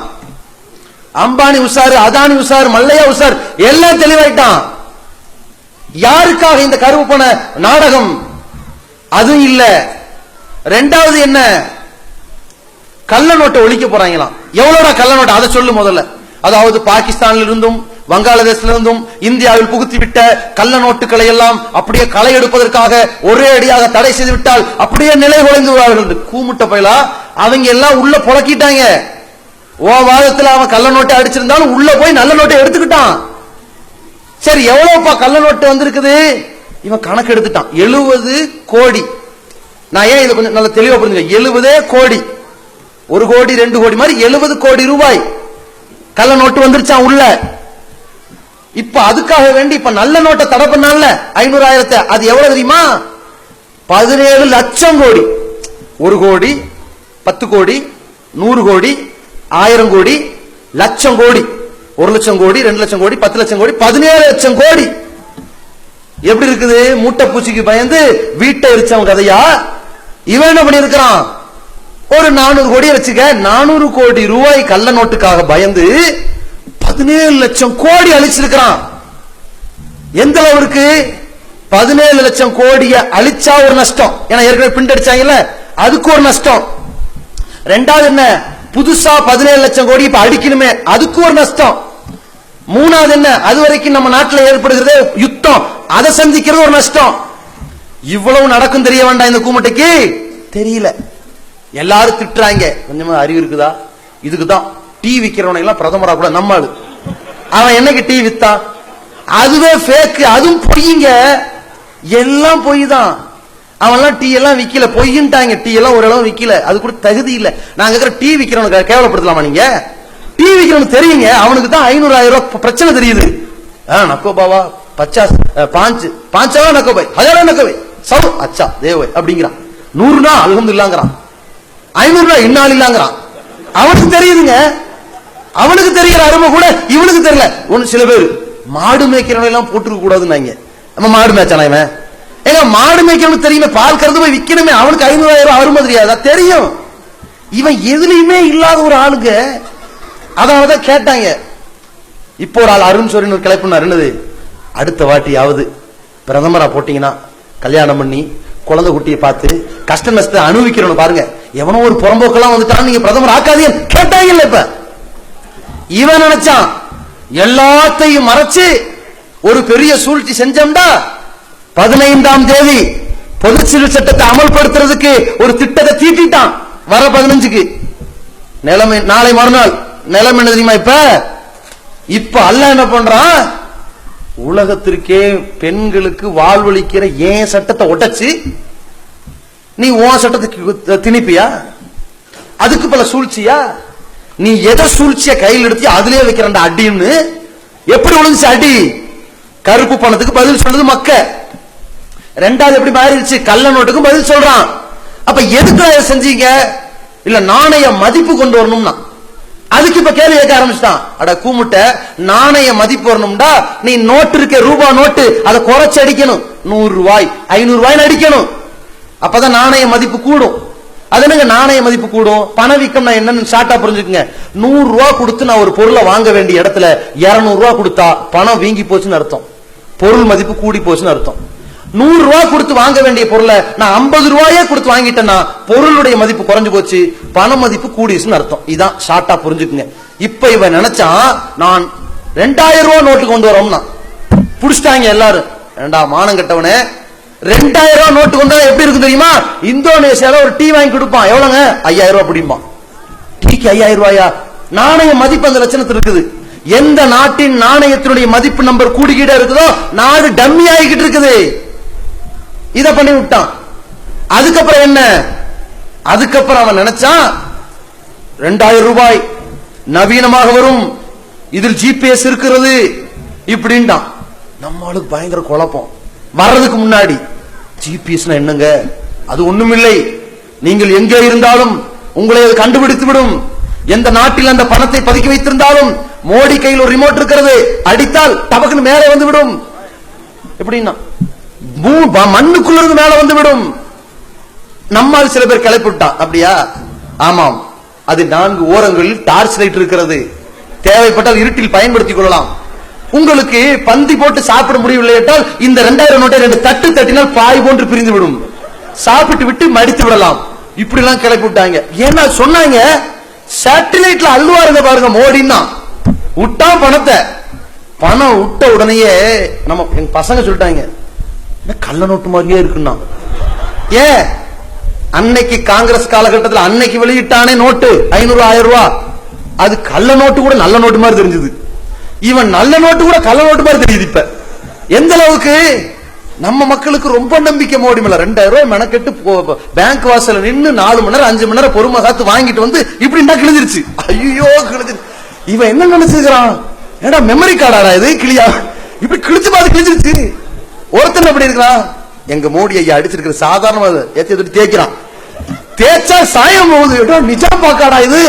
அம்பானி உசாரு, அதானி உசாரு, மல்லையா உசார், எல்லாம் தெளிவாயிட்டான். யாருக்காக இந்த கருப்பு பண நாடகம்? அது இல்ல. 2வது என்ன? கள்ள நோட்டை ஒழிக்க போறாங்களாம். எவ்வளவுடா கள்ள நோட்டு? அதை சொல்லு முதல்ல. அதாவது பாகிஸ்தானில் இருந்தும் வங்காளதேசத்தில் இருந்தும் இந்தியாவில் புகுத்தி விட்ட கள்ள நோட்டுகளை எல்லாம் அப்படியே களை எடுப்பதற்காக ஒரே அடியாக தடை செய்து விட்டால் அப்படியே நிலை குலைந்து விடுவார்கள். கூமுட்ட பயலா அவங்க எல்லாம் உள்ள புழக்கிட்டாங்க. ஓ வாதத்தில் அவன் கள்ள நோட்டை அடிச்சிருந்தாலும் உள்ள போய் நல்ல நோட்டை எடுத்துக்கிட்டான். சரி, எவ்வளவுப்பா கள்ள நோட்டு வந்திருக்குது? இவன் கணக்கு எடுத்துட்டான். 70 கோடி. நான் ஏன் இதை கொஞ்சம் நல்ல தெளிவா புரிஞ்சுக்க, 70 கோடி, 1 கோடி 2 கோடி மாதிரி 70 கோடி ரூபாய் கள்ள நோட்டு வந்துருச்சான் உள்ள. இப்ப அதுக்காக வேண்டி இப்ப நல்ல நோட்டை தடை பண்ணால 500,000, அது எவ்வளவு தெரியுமா? 17 லட்சம் கோடி. 1 கோடி, 10 கோடி, 100 கோடி, 1000 கோடி, லட்சம் கோடி, 1 லட்சம் கோடி, 2 லட்சம் கோடி, 10 லட்சம் கோடி, 17 லட்சம் கோடி. எப்படி இருக்குது? மூட்டை பூச்சிக்கு பயந்து வீட்டை எரிச்சவன் கதையா? இவன் என்ன பண்ணிருக்கிறான்? ஒரு 400 கோடி வச்சுக்க, 400 கோடி ரூபாய் கள்ள நோட்டுக்காக பயந்து 17 லட்சம் கோடி அழிச்சிருக்கிறான். எந்த அளவுக்கு? 17 லட்சம் கோடியை அழிச்சா ஒரு நஷ்டம், ஏன்னா ஏற்கனவே பிரிண்ட் அடிச்சாங்கல்ல, அதுக்கு ஒரு நஷ்டம். ரெண்டாவது என்ன? புதுசா 17 லட்சம் கோடி இப்ப அடிக்கணுமே, அதுக்கு ஒரு நஷ்டம். மூணாவது என்ன? அது வரைக்கும் நம்ம நாட்டில் ஏற்படுகிறது யுத்தம், அதை சந்திக்கிறது ஒரு நஷ்டம். இவ்வளவு நடக்கும் தெரிய வேண்டாம் இந்த கூமட்டைக்கு? தெரியல. எல்லாரும் திட்டுறாங்க, கொஞ்சமா அறிவு இருக்குதா? இதுக்குதான் டீ விக்கிறவனை எல்லாம் பிரதமரா கூட நம்ம ஆளு. அவன் என்னைக்கு டீ வித்தான்? அதுவே ஃபேக், அதுவும் பொய்யுங்க, எல்லாம் பொய் தான். அவன்லாம் டீ எல்லாம் விக்கல, பொய்யின்ட்டாங்க. டீ எல்லாம் ஓரளவு விக்கல, அது கூட தகுதி இல்ல. நாங்க இருக்கிற டீ விக்கிறவனுக்கு கேவலப்படுத்தலாமா நீங்க? டீ விக்கிறவனுக்கு தெரியுங்க, அவனுக்கு தான் 500,000 ரூபாய் பிரச்சனை தெரியுது. நக்கோ பாவா 50 5 நக்கோ பாய் 1000 நக்கோ பாய் சவு அச்சா தேவை அப்படிங்கிறான். 100 அல்ஹம்துலில்லாஹ்ங்கறான், 500 இன்னால் இல்லாங்கிறான். அவனுக்கு தெரியுதுங்க, அவனுக்கு தெரிகிற அருமை கூட இவனுக்கு தெரியல. ஒன்னு சில பேர் மாடு மேய்க்கிறவனை எல்லாம் போட்டுக்க கூடாதுன்னாங்க. நம்ம மாடு மேய்ச்சானா இவன்? ஏங்க மாடு மேய்க்கிறவனுக்கு தெரியுமே, பால் கறந்து போய் விக்கணுமே, அவனுக்கு 500,000 அருமை தெரியாதா? தெரியும். இவன் எதுலையுமே இல்லாத ஒரு ஆளுங்க. அதனாலதான் கேட்டாங்க. இப்போ ஒரு ஆள் அருண் சோரின் ஒரு கிளப்பினார், என்னது, அடுத்த வாட்டியாவது பிரதமரா போட்டீங்கன்னா கல்யாணம் பண்ணி குழந்தை குட்டியை பார்த்து கஷ்ட நஷ்டத்தை அனுபவிக்கிறவனு பாருங்க, எவனோ ஒரு புறம்போக்கெல்லாம் வந்துட்டான், நீங்க பிரதமர் ஆக்காதீங்க கேட்டாங்கல்ல. இப்ப இவன் நினைச்சான் எல்லாத்தையும் மறைச்சு ஒரு பெரிய சூழ்ச்சி செஞ்சோம்டா 15ஆம் தேதி பொது சிவில் சட்டத்தை அமல்படுத்துறதுக்கு ஒரு திட்டத்தை தீட்டிட்டான். வர 15க்கு நிலைமை, நாளை மறுநாள் நிலைமை என்ன தெரியுமா? இப்ப அல்லாஹ் என்ன பண்றான்? உலகத்திற்கே பெண்களுக்கு வாழ்வளிக்கிற ஏன் சட்டத்தை உடைச்சு நீ உன் சட்டத்துக்கு திணிப்பியா? அதுக்கு பல சூழ்ச்சியா? நீ எதை சூழ்ச்சிய கையில் எடுத்து அதுலயே வைக்கிறண்ட அடின்னு. எப்படி விழுந்துச்சு அடி? கருப்பு பணத்துக்கு பதில் சொல்றது மக்க. ரெண்டாவது எப்படி மாறிடுச்சு? கள்ள நோட்டுக்கும் பதில் சொல்றான். அப்ப எதுக்கு செஞ்சீங்க? இல்ல நாணய மதிப்பு கொண்டு வரணும்னா அதுக்கு இப்ப கேள்வி கேட்க ஆரம்பிச்சுட்டான். அட கூமுட்ட, நாணய மதிப்பு வரணும்டா நீ நோட்டு இருக்க ரூபா நோட்டு அதை குறைச்சு அடிக்கணும், 100 ரூபாய் 500 ரூபாய் அடிக்கணும். அப்பதான் நாணய மதிப்பு கூடும். அது என்னங்க நாணய மதிப்பு கூடும்? பணவீக்கம் என்னன்னு ஷார்ட்டா புரிஞ்சுக்குங்க. 100 ரூபாய் கொடுத்து நான் ஒரு பொருளை வாங்க வேண்டிய இடத்துல 200 ரூபாய் கொடுத்தா பணம் வீங்கி போச்சுன்னு அர்த்தம், பொருள் மதிப்பு கூடி போச்சுன்னு அர்த்தம். 100 ரூபாய் கொடுத்து வாங்க வேண்டிய பொருளை நான் 50 ரூபாயே கொடுத்து வாங்கிட்டேன்னா பொருளுடைய மதிப்பு குறைஞ்சு போச்சு, பண மதிப்பு கூடிச்சுன்னு அர்த்தம். இதான் ஷார்ட்டா புரிஞ்சுக்குங்க. இப்ப இவன் நினைச்சான் நான் 2000 ரூபாய் நோட்டு கொண்டு வரோம்னா புடிச்சிட்டாங்க எல்லாரும். ஏண்டா மானம் கட்டவனே, 2000 ரூபாய் நோட்டு கொண்டு வர எப்படி இருக்கு தெரியுமா? இந்தோனேசியால ஒரு டீ வாங்கி கொடுப்பான், எவ்வளவுங்க? 5000 ரூபாய் பிடிப்பான். டீக்கு 5000 ரூபாயா? நாணய மதிப்பு அந்த லட்சணத்தில் இருக்குது. எந்த நாட்டின் நாணயத்தினுடைய மதிப்பு நம்பர் கூடிக்கிட்டே இருக்குதோ நாடு டம்மி ஆகிக்கிட்டு இருக்குது. இத பண்ணி விட்டான். அதுக்கப்புறம் என்ன? அதுக்கப்புறம் அவன் நினைச்சான் 2000 ரூபாய் நவீனமாக வரும், இதில் ஜிபிஎஸ் இருக்கிறது இப்படின்ட்டான். நம்மளுக்கு பயங்கர குழப்பம். வர்றதுக்கு முன்னாடி ஜிபிஎஸ் என்னங்க? அது ஒண்ணுமில்லை, நீங்கள் எங்கே இருந்தாலும் உங்களை அது கண்டுபிடித்து விடும். எந்த நாட்டில் அந்த பணத்தை பதுக்கி வைத்திருந்தாலும் மோடி கையில் ஒரு ரிமோட் இருக்கிறது, அடித்தால் டபக்குன்னு மேலே வந்து விடும். எப்படின்னா மண்ணுக்குள்ள இருந்து மேல வந்து விடும். நம்மால் சில பேர் கிளப்பி விட்டான். அப்படியா? ஆமாம், அது 4 ஓரங்களில் டார்ச் லைட் இருக்கிறது, தேவைப்பட்டால் இருட்டில் பயன்படுத்திக் கொள்ளலாம். உங்களுக்கு பந்தி போட்டு சாப்பிட முடியவில்லை என்றால் இந்த 2000 நோட்டை 2 தட்டு தட்டினால் பாய் போன்று பிரிந்து விடும், சாப்பிட்டு விட்டு மடித்து விடலாம். இப்படி எல்லாம் கிளப்பி விட்டாங்க. ஏன்னா சொன்னாங்க சேட்டலைட்ல அள்ளுவாருங்க பாருங்க, மோடின்னா விட்டா பணத்தை. பணம் விட்ட உடனேயே நம்ம எங்க பசங்க சொல்லிட்டாங்க கள்ள நோட்டு மாதிரியே இருக்குன்னா. ஏன்? அன்னைக்கு காங்கிரஸ் காலகட்டத்தில் அன்னைக்கு வெளியிட்டானே நோட்டு 500 1000 ரூபாய், அது கள்ள நோட்டு கூட நல்ல நோட்டு மாதிரி தெரிஞ்சது. இவன் நல்ல நோட்டு கூட கள்ள நோட்டு மாதிரி தெரியுது. இப்ப எந்த அளவுக்கு நம்ம மக்களுக்கு ரொம்ப நம்பிக்கை மோடி மேல. 2000 ரூபாய் மெனக்கெட்டு பேங்க் வாசல நின்று 4 மணி நேரம் 5 மணி நேரம் பொறுமை காத்து வாங்கிட்டு வந்து இப்படி கிழிஞ்சிருச்சு. ஐயோ கிழிஞ்சிரு. இவன் என்ன நினைச்சுக்கிறான், ஏடா மெமரி கார்டாடா இது, கிளியா இப்படி கிழிச்சு பார்த்து கிழிச்சிருச்சு. ஒருத்தன் அப்படி இருக்கிறான், எங்க மோடி ஐயா அடிச்சிருக்கிற சாதாரண ஏத்தி தேய்க்கிறான், தேய்ச்சா சாயம் போகுது, நிஜம் பாக்காடா இது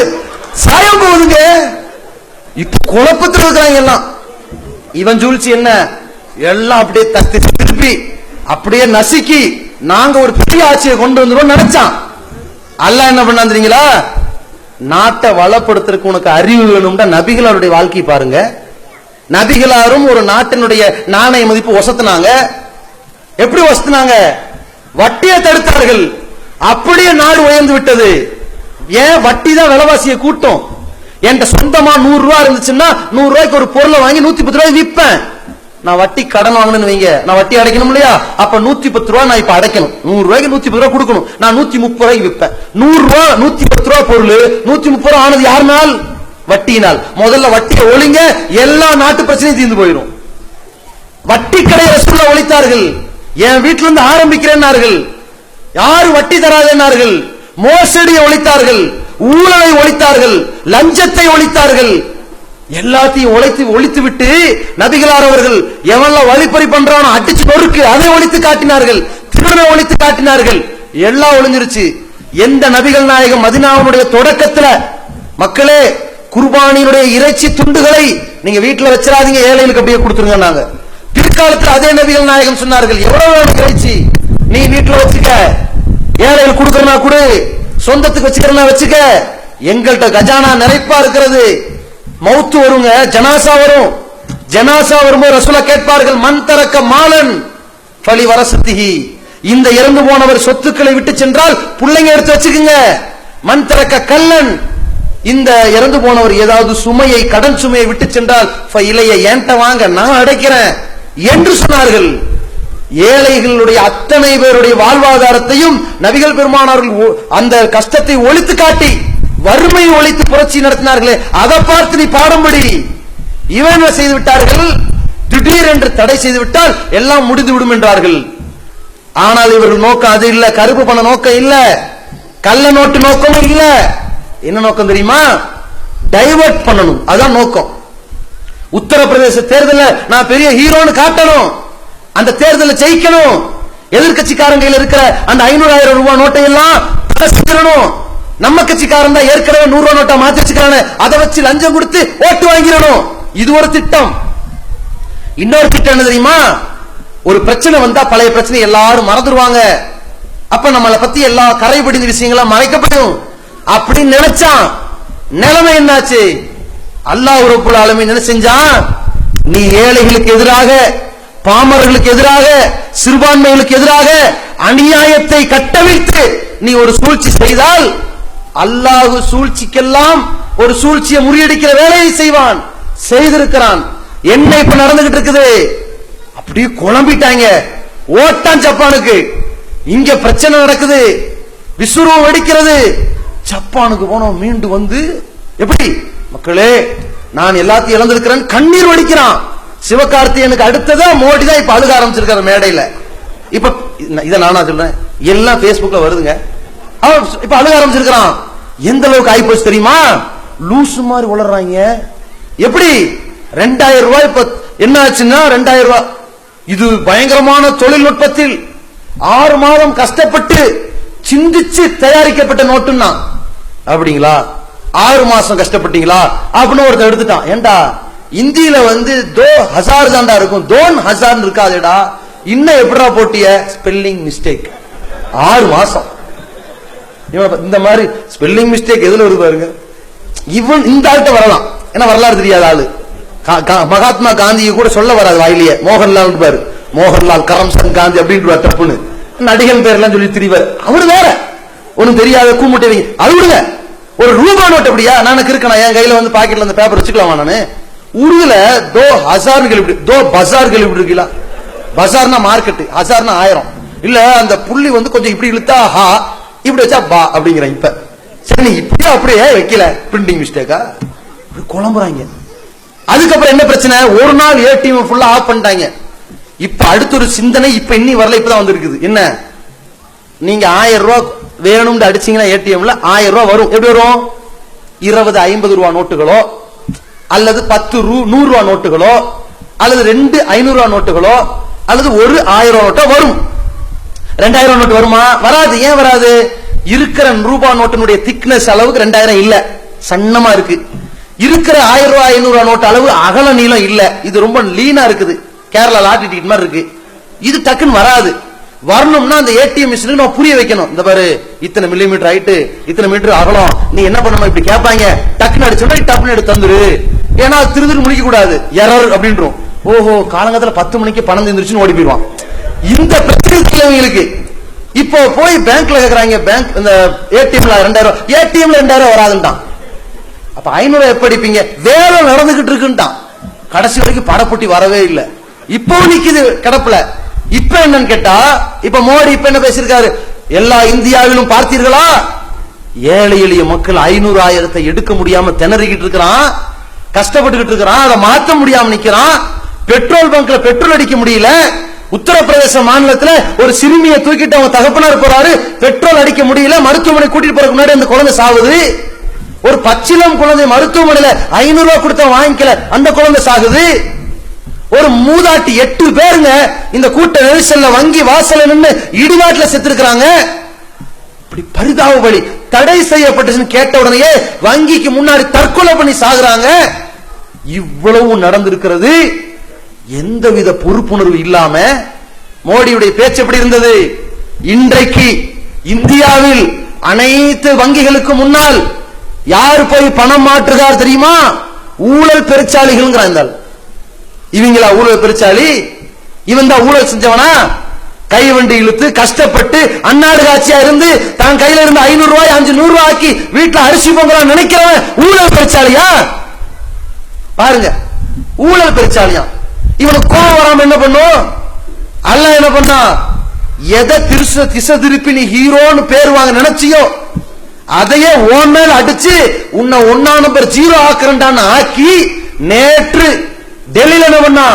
சாயம் போகுதுங்க. இப்ப குழப்பத்தில் இருக்கிறாங்க எல்லாம். இவன் சூழ்ச்சி என்ன, எல்லாம் அப்படியே தத்தி திருப்பி அப்படியே நசுக்கி நாங்க ஒரு பெரிய ஆட்சியை கொண்டு வந்துடும் நினைச்சான். அல்லாஹ் என்ன பண்ணான் தெரியுங்களா, நாட்டை வளப்படுத்துறதுக்கு உனக்கு அறிவு வேணும்டா நபிகளாருடைய வாழ்க்கை பாருங்க. நபிகளாரும் ஒரு நாட்டினுடைய நாணய மதிப்பு ஒசத்துனாங்க. எப்படி ஒசத்துனாங்க, வட்டியை தடுத்தார்கள், அப்படியே நாடு உயர்ந்து விட்டது. ஏன், வட்டி தான் விலைவாசியை கூட்டும். என்கிட்ட சொந்தமா 100 ரூபாய் இருந்துச்சுன்னா 100 ரூபாய்க்கு ஒரு பொருளை வாங்கி 110 ரூபாய் விற்பேன். நான் வட்டி கடன் வாங்கணும்னு வைங்க, நான் வட்டி அடைக்கணும் இல்லையா, அப்ப 110 ரூபாய் நான் இப்ப அடைக்கணும். 100 ரூபாய்க்கு 110 ரூபாய் கொடுக்கணும், நான் 130 ரூபாய்க்கு விற்பேன். 100 ரூபாய் 110 ரூபாய் பொருள் 130 ரூபாய் ஆனது யாருனால், வட்டியினால். முதல்ல வட்டியை ஒழிங்க, எல்லா நாட்டு பிரச்சனையும் தீர்ந்து போயிடும். வட்டி கடை ரசூலுல்லாஹ் ஒழித்தார்கள். என் வீட்டில இருந்து ஆரம்பிக்கிறேன்னார்கள், யாரு வட்டி தராதேன்னார்கள், மோசடியை ஒழித்தார்கள், ஊழலை ஒழித்தார்கள், லஞ்சத்தை ஒழித்தார்கள். எல்லாத்தையும் ஒழித்து விட்டு நபிகளார் அவர்கள் எவன்லாம் வழிப்பறி பண்றானோ அடிச்சு நொறுக்கு, அதை ஒழித்து காட்டினார்கள், திருடனை ஒழித்து காட்டினார்கள். எல்லாம் ஒளிஞ்சிருச்சு. எந்த நபிகள் நாயகம் மதீனாவுடைய தொடக்கத்துல, மக்களே குர்பானியுடைய இறைச்சி துண்டுகளை நீங்க வீட்டுல வச்சிடாதீங்க, ஏழைகளுக்கு அப்படியே கொடுத்துருங்க. நாங்க பிற்காலத்தில் அதே நபிகள் நாயகம் சொன்னார்கள், எவ்வளவு இறைச்சி நீ வீட்டுல வச்சுக்க, ஏழைகள் கொடுக்கறனா கொடு, சொந்தத்துக்கு வச்சுக்கிறனா வச்சுக்க, எங்கள்கிட்ட கஜானா நிறைப்பா இருக்கிறது. மௌத்து வருங்க, ஜனாசா வரும். ஜனாசா வரும்போது ரசூலுல்லாஹ் கேட்பார்கள், மன் தரக்க மாலன் ஃபலி வரசத்திஹி, இந்த இறந்து போனவர் சொத்துக்களை விட்டு சென்றால் பிள்ளைங்க எடுத்து வச்சுக்குங்க. மன் தரக்க கல்லன், இந்த இறந்து போனவர் ஏதாவது சுமையை, கடன் சுமையை விட்டு சென்றால் இலைய ஏன்ட்ட வாங்க, நான் அடைக்கிறேன் என்று சொன்னார்கள். ஏழைகளுடைய அத்தனை பேருடைய வாழ்வாதாரத்தையும் நபிகள் பெருமானார்கள் அந்த கஷ்டத்தை ஒழித்து காட்டி வறுமையை ஒழித்து புரட்சி நடத்தினார்களே, அதை பார்த்து நீ பாடம்படி. இவன் செய்து விட்டார்கள், திடீரென்று தடை செய்து விட்டால் எல்லாம் முடிந்து விடும் என்றார்கள். ஆனால் இவர்கள் நோக்கம் அது இல்ல, கருப்பு பண நோக்கம் இல்ல, கள்ள நோட்டு நோக்கமும் இல்ல. என்ன நோக்கம் தெரியுமா, டைவர்ட் பண்ணணும், அதான் நோக்கம். உத்தரப்பிரதேச தேர்தலில் நான் பெரிய ஹீரோன்னு காட்டணும், அந்த தேர்தலில் ஜெயிக்கணும், எதிர்கட்சிக்காரங்க இருக்கிற அந்த 500,000 ரூபாய் நோட்டை எல்லாம் செஞ்சிடணும். நம்ம கட்சிக்காரன் தான் ஏற்கனவே 100 ரூபாய் நோட்டா மாத்தி வச்சுக்கிறானே, அதை வச்சு லஞ்சம் கொடுத்து ஓட்டு வாங்கிடணும். இது ஒரு திட்டம். இன்னொரு திட்டம் என்ன தெரியுமா, ஒரு பிரச்சனை வந்தா பழைய பிரச்சனை எல்லாரும் மறந்துடுவாங்க, அப்ப நம்மளை பத்தி எல்லா கரைபடிந்த விஷயங்களாம் மறைக்கப்படும் அப்படின்னு நினைச்சான். நிலைமை என்னாச்சு, அல்லாஹ் ரப்பல் ஆலமீன் என்ன செஞ்சான், நீ ஏழைகளுக்கு எதிராக, பாமரர்களுக்கு எதிராக, சிறுபான்மைகளுக்கு எதிராக அநியாயத்தை கட்டவிழ்த்து நீ ஒரு சூழ்ச்சி செய்தால் அல்லாஹ் சூழ்ச்சிக்கெல்லாம் ஒரு சூழ்ச்சியை முறியடிக்கிற வேலையை செய்வான், செய்திருக்கிறான். என்ன இப்ப நடந்துகிட்டு இருக்குது, அப்படியே குழம்பிட்டாங்க. ஓட்டான் ஜப்பானுக்கு, இங்க பிரச்சனை நடக்குது, விசுரம் வெடிக்கிறது. ஜப்பானுக்கு போனோம், மீண்டு வந்து எப்படி மக்களே நான் எல்லாத்தையும் இழந்திருக்கிறேன், கண்ணீர் வடிக்கிறான். சிவகார்த்திகனுக்கு அடுத்ததா மோடி தான் இப்ப அழுக ஆரம்பிச்சிருக்காரு மேடையில. இப்ப இத நானா சொல்றேன், எல்லாம் பேஸ்புக்ல வருதுங்க. அவன் இப்ப அழுக ஆரம்பிச்சிருக்கான். எந்த அளவுக்கு ஆயிப்போச்சு தெரியுமா, லூசு மாதிரி உளறாங்க. எப்படி 2000 ரூபாய் இப்ப என்ன ஆச்சுன்னா 2000 ரூபாய், இது பயங்கரமான தொழில்நுட்பத்தில் 6 மாதம் கஷ்டப்பட்டு சிந்திச்சு தயாரிக்கப்பட்ட நோட்டுன்னா, அப்படிங்களா 6 மாசம் கஷ்டப்பட்டீங்களா அப்படின்னு ஒருத்தர் எடுத்துட்டான். ஏண்டா இந்தியில வந்து 2000 தாண்டா இருக்கும், 2000 இருக்காதேடா, இன்னும் எப்படா போட்டிய, ஸ்பெல்லிங் மிஸ்டேக் 6 மாசம். இந்த மாதிரி ஸ்பெல்லிங் மிஸ்டேக் எதுல வருது பாருங்க. இவன் இந்த ஆள்கிட்ட வரலாம், ஏன்னா வரலாறு தெரியாத ஆளு. மகாத்மா காந்தியை கூட சொல்ல வராது வாயிலேயே, மோகன்லால் பாரு, மோகன்லால் கரம்சந்த் காந்தி அப்படின்னு தப்புன்னு நடிகன் பேர்லாம் சொல்லி திரிவார். அவரு வேற ஒன்னும் தெரியாத கூமுட்டை, அது விடுங்க. ஒரு ரூபா நோட்டு அப்படியா, நான் இருக்கணும் என் கையில வந்து பாக்கெட்ல அந்த பேப்பர் வச்சுக்கலாமா, நானு உருதுல 2000 கேள்வி, 2 பஜார் கேள்வி இருக்கீங்களா, பஜார்னா மார்க்கெட், ஹசார்னா 1000 இல்ல, அந்த புள்ளி வந்து கொஞ்சம் இப்படி இழுத்தா ஹா, இப்படி வச்சா பா அப்படிங்கிற. இப்ப சரி நீ இப்படியே அப்படியே வைக்கல, பிரிண்டிங் மிஸ்டேக்கா, குழம்புறாங்க. அதுக்கப்புறம் என்ன பிரச்சனை, ஒரு நாள் ஏடிஎம் ஃபுல்லா ஆஃப் பண்ணிட்டாங்க. இப்ப அடுத்த ஒரு சிந்தனை இப்ப இன்னி வரல, இப்பதான் வந்திருக்குது. என்ன, நீங்க 1000 ரூபாய் வேணும்னு அடிச்சீங்கன்னா ஏடிஎம்ல 1000 ரூபாய் வரும். எப்படி வரும், 20, 50 ரூபாய் நோட்டுகளோ அல்லது 10 100 ரூபாய் நோட்டுகளோ அல்லது 2 500 ரூபாய் நோட்டுகளோ அல்லது ஒரு 1000 ரூபாய் நோட்டோ வரும். 2000 நோட்டு வருமா? வராது. ஏன் வராது? இருக்கிற ரூபாய் நோட்டினுடைய திக்னஸ் அளவுக்கு 2000 இல்ல, சன்னமா இருக்கு. இருக்கிற 1000 ரூபாய் 500 ரூபாய் நோட்டு அளவு அகல நீளம் இல்ல, இது ரொம்ப லீனா இருக்குது, கேரளா லாட்டரி டிக்கெட் மாதிரி இருக்கு. இது டக்குன்னு வராது. வரணும்னா அந்த ஏடிஎம் மிஷினுக்கு நம்ம புரிய வைக்கணும். இந்த பாரு, இத்தனை மில்லிமீட்டர் ஹைட், இத்தனை மீட்டர் அகலம், நீ என்ன பண்ணணும் இப்படி கேட்பாங்க. டக்குன்னு அடிச்சோம்னா டப்புன்னு எடுத்து தந்துரு. ஏன்னா திருதிரு முடிக்க கூடாது, எரர் அப்படின்றோம். ஓஹோ, காலங்கத்துல 10 மணிக்கு பணம் தந்துருச்சுன்னு ஓடி போயிடுவான். இந்த பிரச்சனை இவங்களுக்கு. இப்போ போய் பேங்க்ல கேக்குறாங்க, பேங்க் இந்த ஏடிஎம்ல 2000, ஏடிஎம்ல 2000 வராதுன்ட்டான். அப்ப 500 எப்படி இருப்பீங்க? வேலை நடந்துகிட்டு இருக்குன்ட்டான். கடைசி வரைக்கும் படப்பொட்டி வரவே இல்லை. இப்போ நிக்குது கிடப்புல. இப்ப என்னன்னு கேட்டா, இப்ப மோடி இப்ப என்ன பேசியிருக்காரு, எல்லா இந்தியாவிலும் பார்த்தீர்களா, ஏழை எளிய மக்கள் 500 1000 எடுக்க முடியாம திணறிக்கிட்டு இருக்கிறான், கஷ்டப்பட்டுக்கிட்டு இருக்கிறான், அதை மாத்த முடியாம நிக்கிறான். பெட்ரோல் பங்க்ல பெட்ரோல் அடிக்க முடியல. உத்தரப்பிரதேச மாநிலத்துல ஒரு சிறுமியை தூக்கிட்டு அவங்க தகப்பனார் போறாரு, பெட்ரோல் அடிக்க முடியல, மருத்துவமனை கூட்டிட்டு போறதுக்கு முன்னாடி அந்த குழந்தை சாகுது. ஒரு பச்சிலம் குழந்தை மருத்துவமனையில 500 ரூபாய் கொடுத்தா வாங்கிக்கல, அந்த குழந்தை சாகுது. ஒரு மூதாட்டி 8 பேருங்க இந்த கூட்ட நெரிசல்ல வங்கி வாசல்ல நின்று இடிவாட்டுல செத்துருக்காங்க. இப்படி பரிதாப வழி தடை செய்யப்பட்டுச்சுன்னு கேட்ட உடனே வங்கிக்கு முன்னாடி தற்கொலை பண்ணி சாகுறாங்க. இவ்வளவு நடந்திருக்கிறது. எந்தவித பொறுப்புணர்வு இல்லாம மோடியுடைய பேச்சு எப்படி இருந்தது? இன்றைக்கு இந்தியாவில் அனைத்து வங்கிகளுக்கு முன்னால் யார் போய் பணம் மாற்றுகிறார் தெரியுமா? ஊழல் பெருச்சாளிகள். இவங்களா ஊழல் பெருச்சாளி? இவன் தான் ஊழல் செஞ்சவனா? கை வண்டி இழுத்து கஷ்டப்பட்டு அன்னாடு காட்சியா இருந்து தான் கையில இருந்து 500 ரூபாய் 500 ரூபாய் ஆக்கி வீட்டுல அரிசி பொங்கலாம் நினைக்கிறவன் ஊழல் பெருச்சாலியா? பாருங்க, ஊழல் பெருச்சாலியா. இவனுக்கு கோபம் வராம என்ன பண்ணும்? அல்லாஹ் என்ன பண்ணா, எதை திசை திருப்பி நீ ஹீரோன்னு பேர் வாங்க நினைச்சியோ அதையே ஓன் மேல அடிச்சு உன்னை 1 நம்பர் 0 ஆக்குறண்டான்னு ஆக்கி நேற்று டெல்லியில என்ன பண்ணா,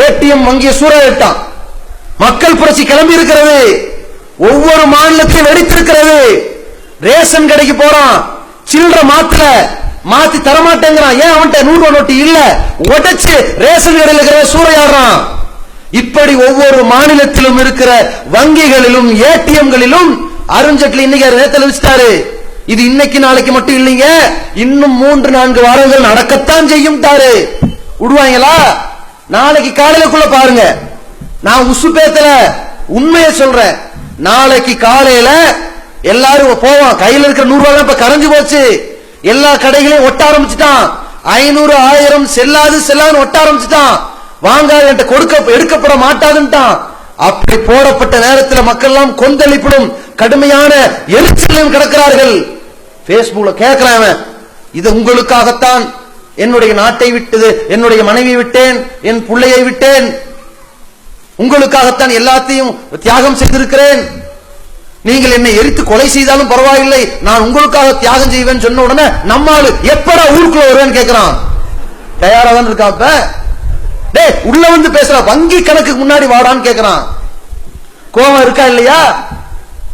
ஏடிஎம் வங்கியை சூறையிட்டான். மக்கள் புரட்சி கிளம்பி இருக்கிறது. ஒவ்வொரு மாநிலத்தையும் வெடித்திருக்கிறது. ரேஷன் கடைக்கு போறான், சில்லற மாத்தல, மாத்தி தரமாட்டேங்கிறான். ஏன்? அவன்கிட்ட 100 ரூபாய் நோட்டு இல்ல, உடைச்சு ரேஷன் கடையில் இருக்கிற சூறையாடுறான். இப்படி ஒவ்வொரு மாநிலத்திலும் இருக்கிற வங்கிகளிலும் ஏடிஎம்களிலும் அருண்ஜேட்லி இன்னைக்கு நேரத்தில் வச்சுட்டாரு. இது இன்னைக்கு நாளைக்கு மட்டும் இல்லைங்க, இன்னும் 3-4 வாரங்கள் நடக்கத்தான் செய்யும். விடுவாங்களா? நாளைக்கு காலையிலக்குள்ள பாருங்க. நான் உசுப்பேத்தல, உண்மையை சொல்றேன். நாளைக்கு காலையில எல்லாரும் போவான். கையில இருக்கிற 100 ரூபாய் இப்ப கரைஞ்சு போச்சு. எல்லா கடைகளையும் ஒட்ட ஆரம்பிச்சுட்டான். 500 1000 செல்லாதுன்னு ஒட்ட ஆரம்பிச்சுட்டான். வாங்காத கொடுக்க எடுக்கப்பட மாட்டாதுன்ட்டான். அப்படி போடப்பட்ட நேரத்தில் மக்கள் எல்லாம் கொந்தளிப்பிடும் கடுமையான எரிச்சலையும் கிடக்கிறார்கள். பேஸ்புக்ல கேட்கிறான், இது உங்களுக்காகத்தான் என்னுடைய நாட்டை விட்டது, என்னுடைய மனைவி விட்டேன், என் பிள்ளையை விட்டேன், உங்களுக்காகத்தான் எல்லாத்தையும் தியாகம் செய்திருக்கிறேன். நீங்கள் என்னை எரித்து கொலை செய்தாலும் பரவாயில்லை, நான் உங்களுக்காக தியாகம் செய்வேன் சொன்ன உடனே நம்மால் எப்படா ஊருக்குள்ள வருவேன்னு கேட்கிறான். தயாரா தான் இருக்காப்ப. டேய், உள்ள வந்து பேசுற, வங்கி கணக்கு முன்னாடி வாடான்னு கேட்கிறான். கோபம் இருக்கா இல்லையா?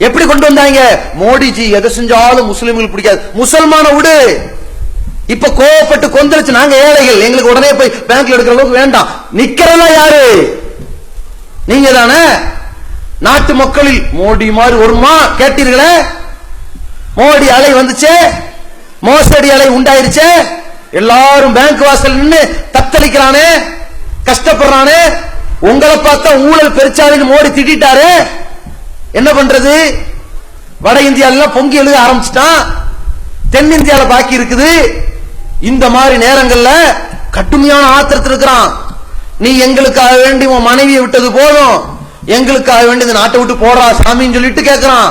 எப்படி கொண்டு வந்தாங்க? மோடிஜி எதை செஞ்சாலும் முஸ்லிம்களுக்கு பிடிக்காது, முசல்மான விடு. இப்ப கோவப்பட்டு கொந்தளிச்சு, நாங்க ஏழைகள், எங்களுக்கு உடனே போய் பேங்க்ல எடுக்கிற அளவுக்கு வேண்டாம். நிக்கிறதா யாரு? நீங்க தானே. நாட்டு மக்களில் மோடி மாதிரி வருமா கேட்டீர்களே? மோடி அலை வந்துச்சே, மோசடி அலை உண்டாயிருச்சே. எல்லாரும் பேங்க் வாசல் நின்று தத்தளிக்கிறானே, கஷ்டப்படுறானே. உங்களை பார்த்தா ஊழல் பெருச்சாலின்னு மோடி திட்டாரு. என்ன பண்றது? வட இந்தியால பொங்கி எழுத ஆரம்பிச்சுட்டான், தென்னிந்தியால பாக்கி இருக்குது. இந்த மாதிரி நேரங்கள்ல கடுமையான ஆத்திரத்தில் இருக்கிறான். நீ எங்களுக்காக வேண்டி உன் மனைவியை விட்டது போதும், எங்களுக்காக வேண்டி இந்த நாட்டை விட்டு போறா சாமின்னு சொல்லிட்டு கேட்கிறான்.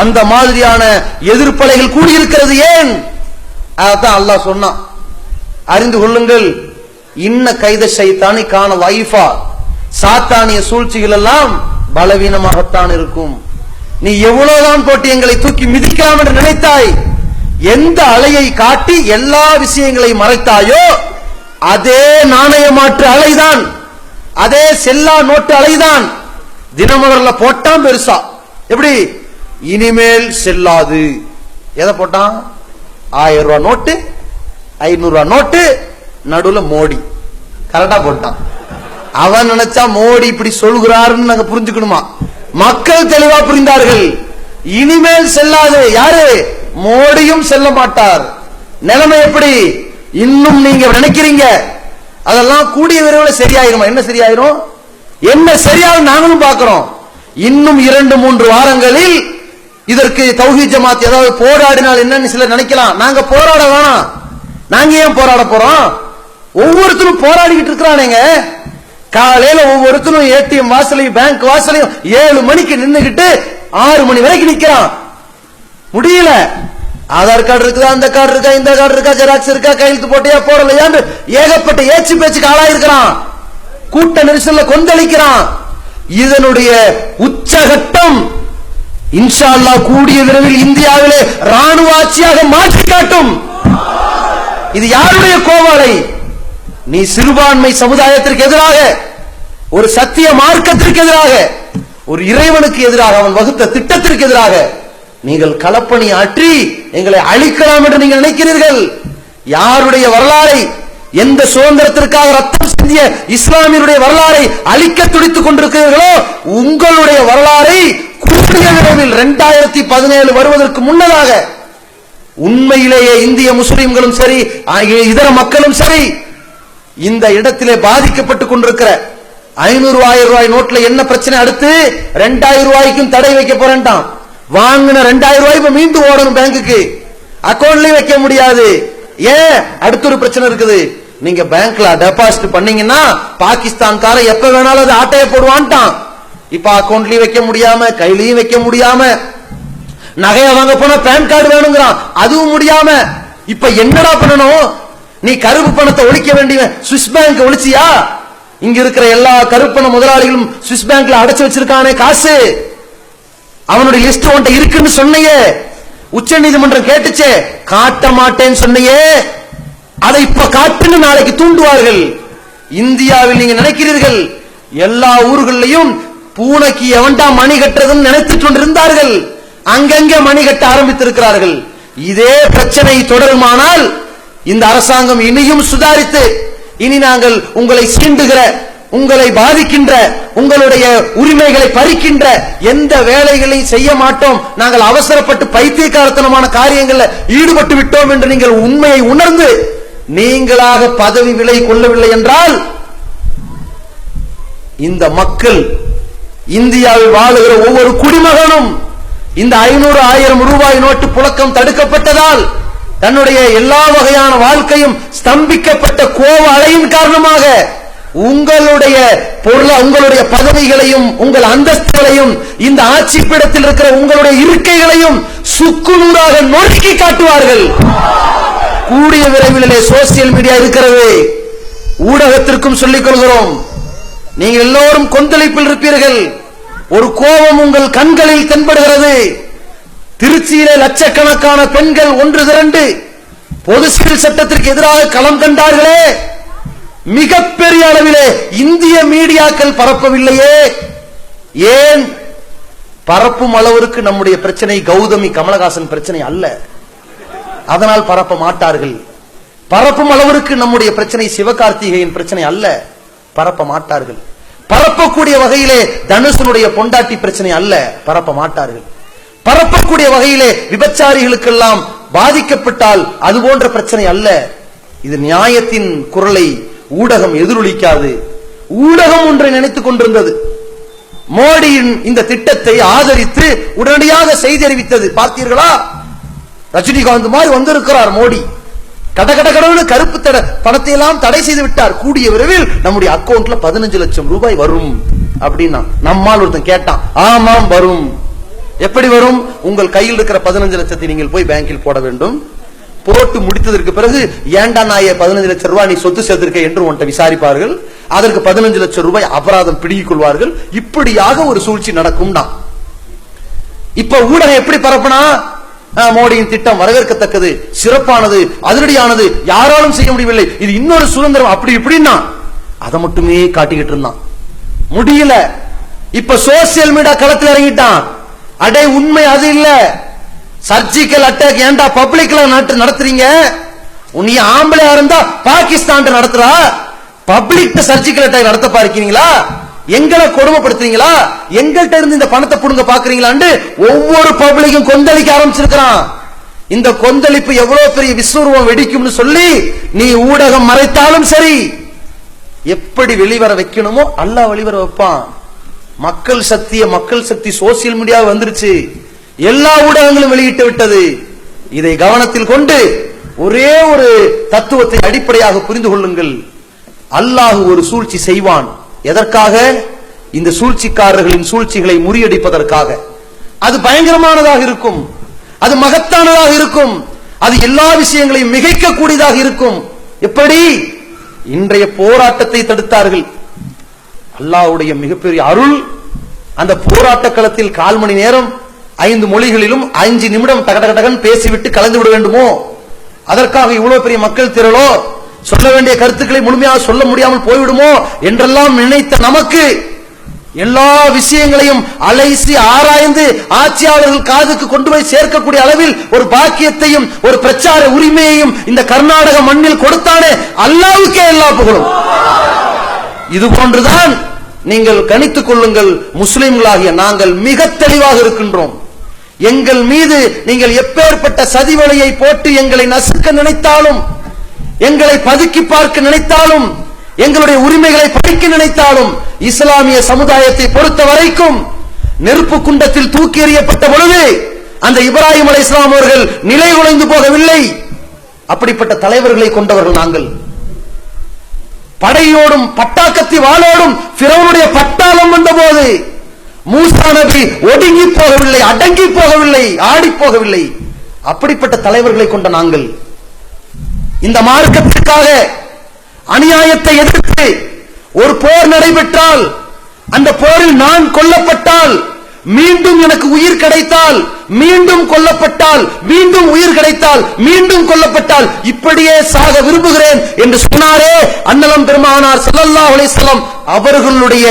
அந்த மாதிரியான எதிர்ப்பலைகள் கூடியிருக்கிறது. ஏன்? அதான் அல்லாஹ் சொன்னான், அறிந்து கொள்ளுங்கள், இன்ன கைத ஷைத்தானி கான வைஃபா, சாத்தானிய சூழ்ச்சிகள் எல்லாம் பலவீனமாகத்தான் இருக்கும். நீ எவ்வளவுதான் போட்டு எங்களை தூக்கி மிதிக்கலாம் என்று நினைத்தாய், எந்த அலையை காட்டி எல்லா விஷயங்களையும் மறைத்தாயோ அதே நாணய மாற்று அலைதான், அதே செல்லா நோட்டு அலைதான் தினமலர்ல போட்டான் பெருசா. எப்படி? இனிமேல் செல்லாது. எதை போட்டான்? 1000 ரூபாய் நோட்டு, 500 ரூபாய் நோட்டு, நடுவுல மோடி கரெக்டா போட்டான். அவன் நினைச்சா மோடி இப்படி சொல்கிறாருன்னு நாங்க புரிஞ்சுக்கணுமா? மக்கள் தெளிவா புரிந்தார்கள். இனிமேல் செல்லாது. யாரு? மோடியும் செல்ல மாட்டார். நிலைமை எப்படி? இன்னும் நீங்க நினைக்கிறீங்க அதெல்லாம் கூடிய விரைவில் சரியாயிருமா? என்ன சரியாயிரும்? என்ன சரியாகும் நாங்களும் பார்க்கிறோம். இன்னும் 2-3 வாரங்களில் இதற்கு தௌஹீத் ஜமாத் ஏதாவது போராடினால் என்னன்னு சிலர் நினைக்கலாம். நாங்க போராட வேணாம். நாங்க ஏன் போராட போறோம்? ஒவ்வொருத்தரும் போராடிக்கிட்டு இருக்கிறானுங்க. காலையில ஒவ்வொருத்தரும் ஏடிஎம் வாசலையும் பேங்க் வாசலையும் 7 மணிக்கு நின்னுகிட்டு 6 மணி வரைக்கும் நிக்கிறான். முடியல. ஆதார் கார்டு இருக்குதா, அந்த கார்டு இருக்கா, இந்த கார்டு இருக்கா, ஜெராக்ஸ் இருக்கா, கையெழுத்து போட்டியா போடலையான்னு ஏகப்பட்ட ஏச்சு பேச்சுக்கு ஆளாயிருக்கிறான். கூட்ட நெரிசல்ல கொந்தளிக்கிறான். இதனுடைய உச்சகட்டம் இன்ஷா அல்லாஹ் கூடிய விரைவில் இந்தியாவிலே ராணுவ ஆட்சியாக மாற்றி காட்டும். இது யாருடைய கோவாலை? நீ சிறுபான்மை சமுதாயத்திற்கு எதிராக, ஒரு சத்திய மார்க்கத்திற்கு எதிராக, ஒரு இறைவனுக்கு எதிராக, அவன் வகுத்த திட்டத்திற்கு எதிராக நீங்கள் களப்பணி ஆற்றி எங்களை அழிக்கலாம் என்று நீங்கள் நினைக்கிறீர்கள். யாருடைய வரலாறை, எந்த சுதந்திரத்திற்காக ரத்தம் சிந்திய இஸ்லாமியருடைய வரலாறை அழிக்க துடித்துக் கொண்டிருக்கிறீர்களோ உங்களுடைய வரலாறை கூடிய விரைவில் 2017 வருவதற்கு முன்னதாக உண்மையிலேயே இந்திய முஸ்லிம்களும் சரி இதர மக்களும் சரி இந்த இடத்திலே பாதிக்கப்பட்டுக் கொண்டிருக்கிற 500 1000 ரூபாய் நோட்ல என்ன பிரச்சனை? அடுத்து 2000 ரூபாய்க்கும் தடை வைக்க போறேன்டான். வாங்கின 2000 ரூபாய் இப்ப மீண்டும் ஓடணும் பேங்குக்கு, அக்கௌண்ட்லயும் வைக்க முடியாது. ஏன்? அடுத்த ஒரு பிரச்சனை இருக்குது. நீங்க பேங்க்ல டெபாசிட் பண்ணீங்கன்னா பாகிஸ்தான்கார எப்ப வேணாலும் அது ஆட்டைய போடுவான்ட்டான். இப்ப அக்கௌண்ட்லயும் வைக்க முடியாம, கையிலயும் வைக்க முடியாம, நகைய வாங்க போனா பேன் கார்டு வேணுங்கிறான், அதுவும் முடியாம. இப்ப என்னடா பண்ணணும்? நீ கருப்பு பணத்தை ஒழிக்க வேண்டிய சுவிஸ் பேங்க் ஒழிச்சியா? இங்க இருக்கிற எல்லா கருப்பண முதலாளிகளும் சுவிஸ் பேங்க்ல அடைச்சு வச்சிருக்கானே காசு, அவனுடைய லிஸ்ட் உன்ட்ட இருக்குன்னு சொன்னையே, உச்ச நீதிமன்றம் கேட்டுச்சே, காட்ட மாட்டேன்னு சொன்னையே, அதை இப்ப காட்டுன்னு நாளைக்கு தூண்டுவார்கள். இந்தியாவில் நீங்க நினைக்கிறீர்கள் எல்லா ஊர்களையும் பூனைக்கு எவன்டா மணி கட்டுறதுன்னு நினைத்துக் கொண்டிருந்தார்கள். அங்கங்க மணி கட்ட ஆரம்பித்திருக்கிறார்கள். இதே பிரச்சனை தொடருமானால் இந்த அரசாங்கம் இனியும் சுதாரித்து, இனி நாங்கள் உங்களை சீண்டுகிற, உங்களை பாதிக்கின்ற, உங்களுடைய உரிமைகளை பறிக்கின்ற எந்த வேலைகளை செய்ய மாட்டோம், நாங்கள் அவசரப்பட்டு பைத்தியக்காரத்தனமான காரியங்களில் ஈடுபட்டு விட்டோம் என்று நீங்கள் உண்மையை உணர்ந்து நீங்களாக பதவி விலை கொள்ளவில்லை என்றால் இந்த மக்கள், இந்தியாவில் வாழுகிற ஒவ்வொரு குடிமகனும் இந்த 500 1000 ரூபாய் நோட்டு புழக்கம் தடுக்கப்பட்டதால் தன்னுடைய எல்லா வகையான வாழ்க்கையும் ஸ்தம்பிக்கப்பட்ட கோவ அலையின் காரணமாக உங்களுடைய உங்களுடைய பதவிகளையும் உங்கள் அந்தஸ்துகளையும் இந்த ஆட்சி பீடத்தில் இருக்கிற உங்களுடைய இருக்கைகளையும் சுக்குநூறாக நொறுக்கி காட்டுவார்கள். கூடிய விரைவிலே சோசியல் மீடியா இருக்கிறது, ஊடகத்திற்கும் சொல்லிக் கொள்கிறோம். நீங்கள் எல்லோரும் கொந்தளிப்பில் இருப்பீர்கள். ஒரு கோபம் உங்கள் கண்களில் தென்படுகிறது. திருச்சியிலே லட்சக்கணக்கான பெண்கள் ஒன்று திரண்டு பொது சிவில் சட்டத்திற்கு எதிராக களம் கண்டார்களே, மிகப்பெரிய அளவிலே இந்திய மீடியாக்கள் பரப்பவில்லையே. ஏன்? பரப்பும் அளவிற்கு நம்முடைய பிரச்சனை கௌதமி கமலஹாசன் பிரச்சனை அல்ல, அதனால் பரப்ப மாட்டார்கள். பரப்பும் அளவிற்கு நம்முடைய பிரச்சனை சிவகார்த்திகேயன் பிரச்சனை அல்ல, பரப்ப மாட்டார்கள். பரப்பக்கூடிய வகையிலே தனுஷனுடைய பொண்டாட்டி பிரச்சனை அல்ல, பரப்ப மாட்டார்கள். பரப்பக்கூடிய வகையிலே விபச்சாரிகளுக்கெல்லாம் பாதிக்கப்பட்டால் அது போன்ற பிரச்சனை அல்ல. இது நியாயத்தின் குரலை ஊடகம் எதிரொலிக்காது. ஊடகம் ஒன்றை நினைத்துக் கொண்டிருந்தது. மோடியின் இந்த திட்டத்தை ஆதரித்து உடனடியாக செய்தி அறிவித்தது. பார்த்தீர்களா? ரஜினிகாந்த் மாதிரி வந்திருக்கிறார் மோடி, கடகடகடன்னு கருப்பு பணத்தை எல்லாம் தடை செய்து விட்டார். கூடிய விரைவில் நம்முடைய அக்கவுண்ட்ல 15 லட்சம் ரூபாய் வரும் அப்படின்னா நம்மால் ஒருத்தன் கேட்டான். ஆமாம் வரும். எப்படி வரும்? உங்கள் கையில் இருக்கிற 15 லட்சத்தை நீங்கள் போய் பேங்கில் போட வேண்டும். போட்டு முடித்ததற்கு பிறகு ஏண்டா நாய 15 லட்சம் ரூபாய் நீ சொத்து சேர்த்திருக்க என்று உன்ட்ட விசாரிப்பார்கள். அதற்கு 15 லட்சம் ரூபாய் அபராதம் பிடிக்கிக் கொள்வார்கள். இப்படியாக ஒரு சூழ்ச்சி நடக்கும். இப்ப ஊடகம் எப்படி பரப்புனா, மோடியின் திட்டம் வரவேற்கத்தக்கது, சிறப்பானது, அதிரடியானது, யாராலும் செய்ய முடியவில்லை, இது இன்னொரு சுதந்திரம், அப்படி இப்படின்னா அதை மட்டுமே காட்டிக்கிட்டு இருந்தான். முடியல. இப்ப சோசியல் மீடியா களத்தில் இறங்கிட்டான். அடே உண்மை அது இல்ல, சர்ஜிக்கல் அட்டாக் ஏண்டா பப்ளிக்ல நடத்துறீங்க? நீ ஆம்பளையா இருந்தா பாகிஸ்தான் நடத்துறா, பப்ளிக் சர்ஜிக்கல் அட்டாக் நடத்த பார்க்கிறீங்களா? எங்களை கொடுமைப்படுத்துறீங்களா? எங்கள்கிட்ட இருந்து இந்த பணத்தை புடுங்க பாக்குறீங்களான்னு ஒவ்வொரு பப்ளிக்கும் கொந்தளிக்க ஆரம்பிச்சிருக்கிறான். இந்த கொந்தளிப்பு எவ்வளவு பெரிய விஸ்வரூபம் வெடிக்கும்னு சொல்லி நீ ஊடகம் மறைத்தாலும் சரி, எப்படி வெளிவர வைக்கணுமோ அல்லாஹ் வெளிவர வைப்பான். மக்கள் சக்தி சோசியல் மீடியா வந்துருச்சு, எல்லா ஊடகங்களும் வெளியிட்டு விட்டது. இதை கவனத்தில் கொண்டு ஒரே ஒரு தத்துவத்தை அடிப்படையாக புரிந்து கொள்ளுங்கள். அல்லாஹ் ஒரு சூழ்ச்சி செய்வான். எதற்காக? இந்த சூழ்ச்சிக்காரர்களின் சூழ்ச்சிகளை முறியடிப்பதற்காக. அது பயங்கரமானதாக இருக்கும், அது மகத்தானதாக இருக்கும், அது எல்லா விஷயங்களையும் மிகைக்க கூடியதாக இருக்கும். எப்படி? இன்றைய போராட்டத்தை தடுத்தார்கள். அல்லாஹ்வுடைய மிகப்பெரிய அருள். அந்த போராட்ட களத்தில் 1/4 மணி நேரம் 5 மொழிகளிலும் 5 நிமிடம் டகடகடன் பேசிவிட்டு கலந்து விட வேண்டுமோ? அதற்காக இவ்வளவு பெரிய மக்கள் திரளோ சொல்ல வேண்டிய கருத்துக்களை முழுமையாக சொல்ல முடியாமல் போய்விடுமோ என்றெல்லாம் நினைத்த நமக்கு எல்லா விஷயங்களையும் அலைசி ஆராய்ந்து ஆட்சியாளர்கள் காதுக்கு கொண்டு போய் சேர்க்கக்கூடிய அளவில் ஒரு பாக்கியத்தையும் ஒரு பிரச்சார உரிமையையும் இந்த கர்நாடக மண்ணில் கொடுத்தானே, அல்லாஹ்வுக்கே எல்லா புகழும். இது போன்றுதான் நீங்கள் கணித்துக் கொள்ளுங்கள். முஸ்லிம்களாகிய நாங்கள் மிக தெளிவாக இருக்கின்றோம். எங்கள் மீது நீங்கள் எப்பேற்பட்ட சதிவலையை போட்டு எங்களை நசுக்க நினைத்தாலும், எங்களை பதுக்கி பார்க்க நினைத்தாலும், எங்களுடைய உரிமைகளை பறிக்க நினைத்தாலும், இஸ்லாமிய சமுதாயத்தை பொறுத்த வரைக்கும் நெருப்பு குண்டத்தில் தூக்கி எறியப்பட்ட பொழுது அந்த இப்ராஹிம் அலைஹிஸ்ஸலாம் அவர்கள் நிலை குலைந்து போகவில்லை. அப்படிப்பட்ட தலைவர்களை கொண்டவர்கள் நாங்கள். படையோடும் பட்டாக்கத்தி வாளோடும் ஃபிரௌனுடைய பட்டாளம் வந்தபோது மூசா நபி ஒடுங்கி போகவில்லை, அடங்கி போகவில்லை, ஆடி போகவில்லை. அப்படிப்பட்ட தலைவர்களை கொண்ட நாங்கள் இந்த மார்க்கத்திற்காக அநியாயத்தை எதிர்த்து ஒரு போர் நடைபெற்றால், அந்த போரில் நான் கொல்லப்பட்டால், மீண்டும் எனக்கு உயிர் கிடைத்தால், மீண்டும் கொல்லப்பட்டால், மீண்டும் உயிர் கிடைத்தால், மீண்டும் கொல்லப்பட்டால், இப்படியே சாக விரும்புகிறேன் என்று சொன்னாரே அன்னலம் பெருமானார் ஸல்லல்லாஹு அலைஹி வஸல்லம் அவர்களுடைய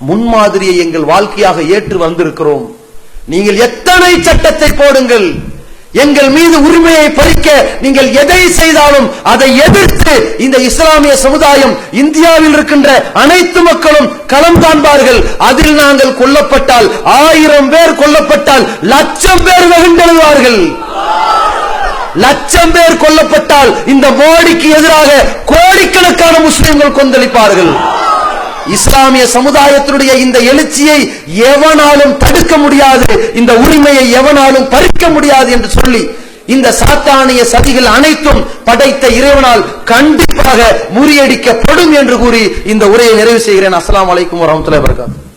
முன்மாதிரியை எங்கள் வாழ்க்கையாக ஏற்று வந்திருக்கிறோம். நீங்கள் எத்தனை சட்டத்தை போடுங்கள், எங்கள் மீது உரிமையை பறிக்க நீங்கள் எதை செய்தாலும் அதை எதிர்த்து இந்த இஸ்லாமிய சமுதாயம், இந்தியாவில் இருக்கின்ற அனைத்து மக்களும் களம் காண்பார்கள். அதில் நாங்கள் கொல்லப்பட்டால், 1000 பேர் கொல்லப்பட்டால், 1,00,000 பேர் வெகுண்டெழுவார்கள். 1,00,000 பேர் கொல்லப்பட்டால் இந்த மோடிக்கு எதிராக கோடிக்கணக்கான முஸ்லிம்கள் கொந்தளிப்பார்கள். இஸ்லாமிய சமுதாயத்தினுடைய இந்த எழுச்சியை எவனாலும் தடுக்க முடியாது, இந்த உரிமையை எவனாலும் பறிக்க முடியாது என்று சொல்லி இந்த சாத்தானிய சதிகள் அனைத்தும் படைத்த இறைவனால் கண்டிப்பாக முறியடிக்கப்படும் என்று கூறி இந்த உரையை நிறைவு செய்கிறேன். அஸ்ஸலாமு அலைக்கும் வரஹ்மத்துல்லாஹி வபரகாத்துஹு.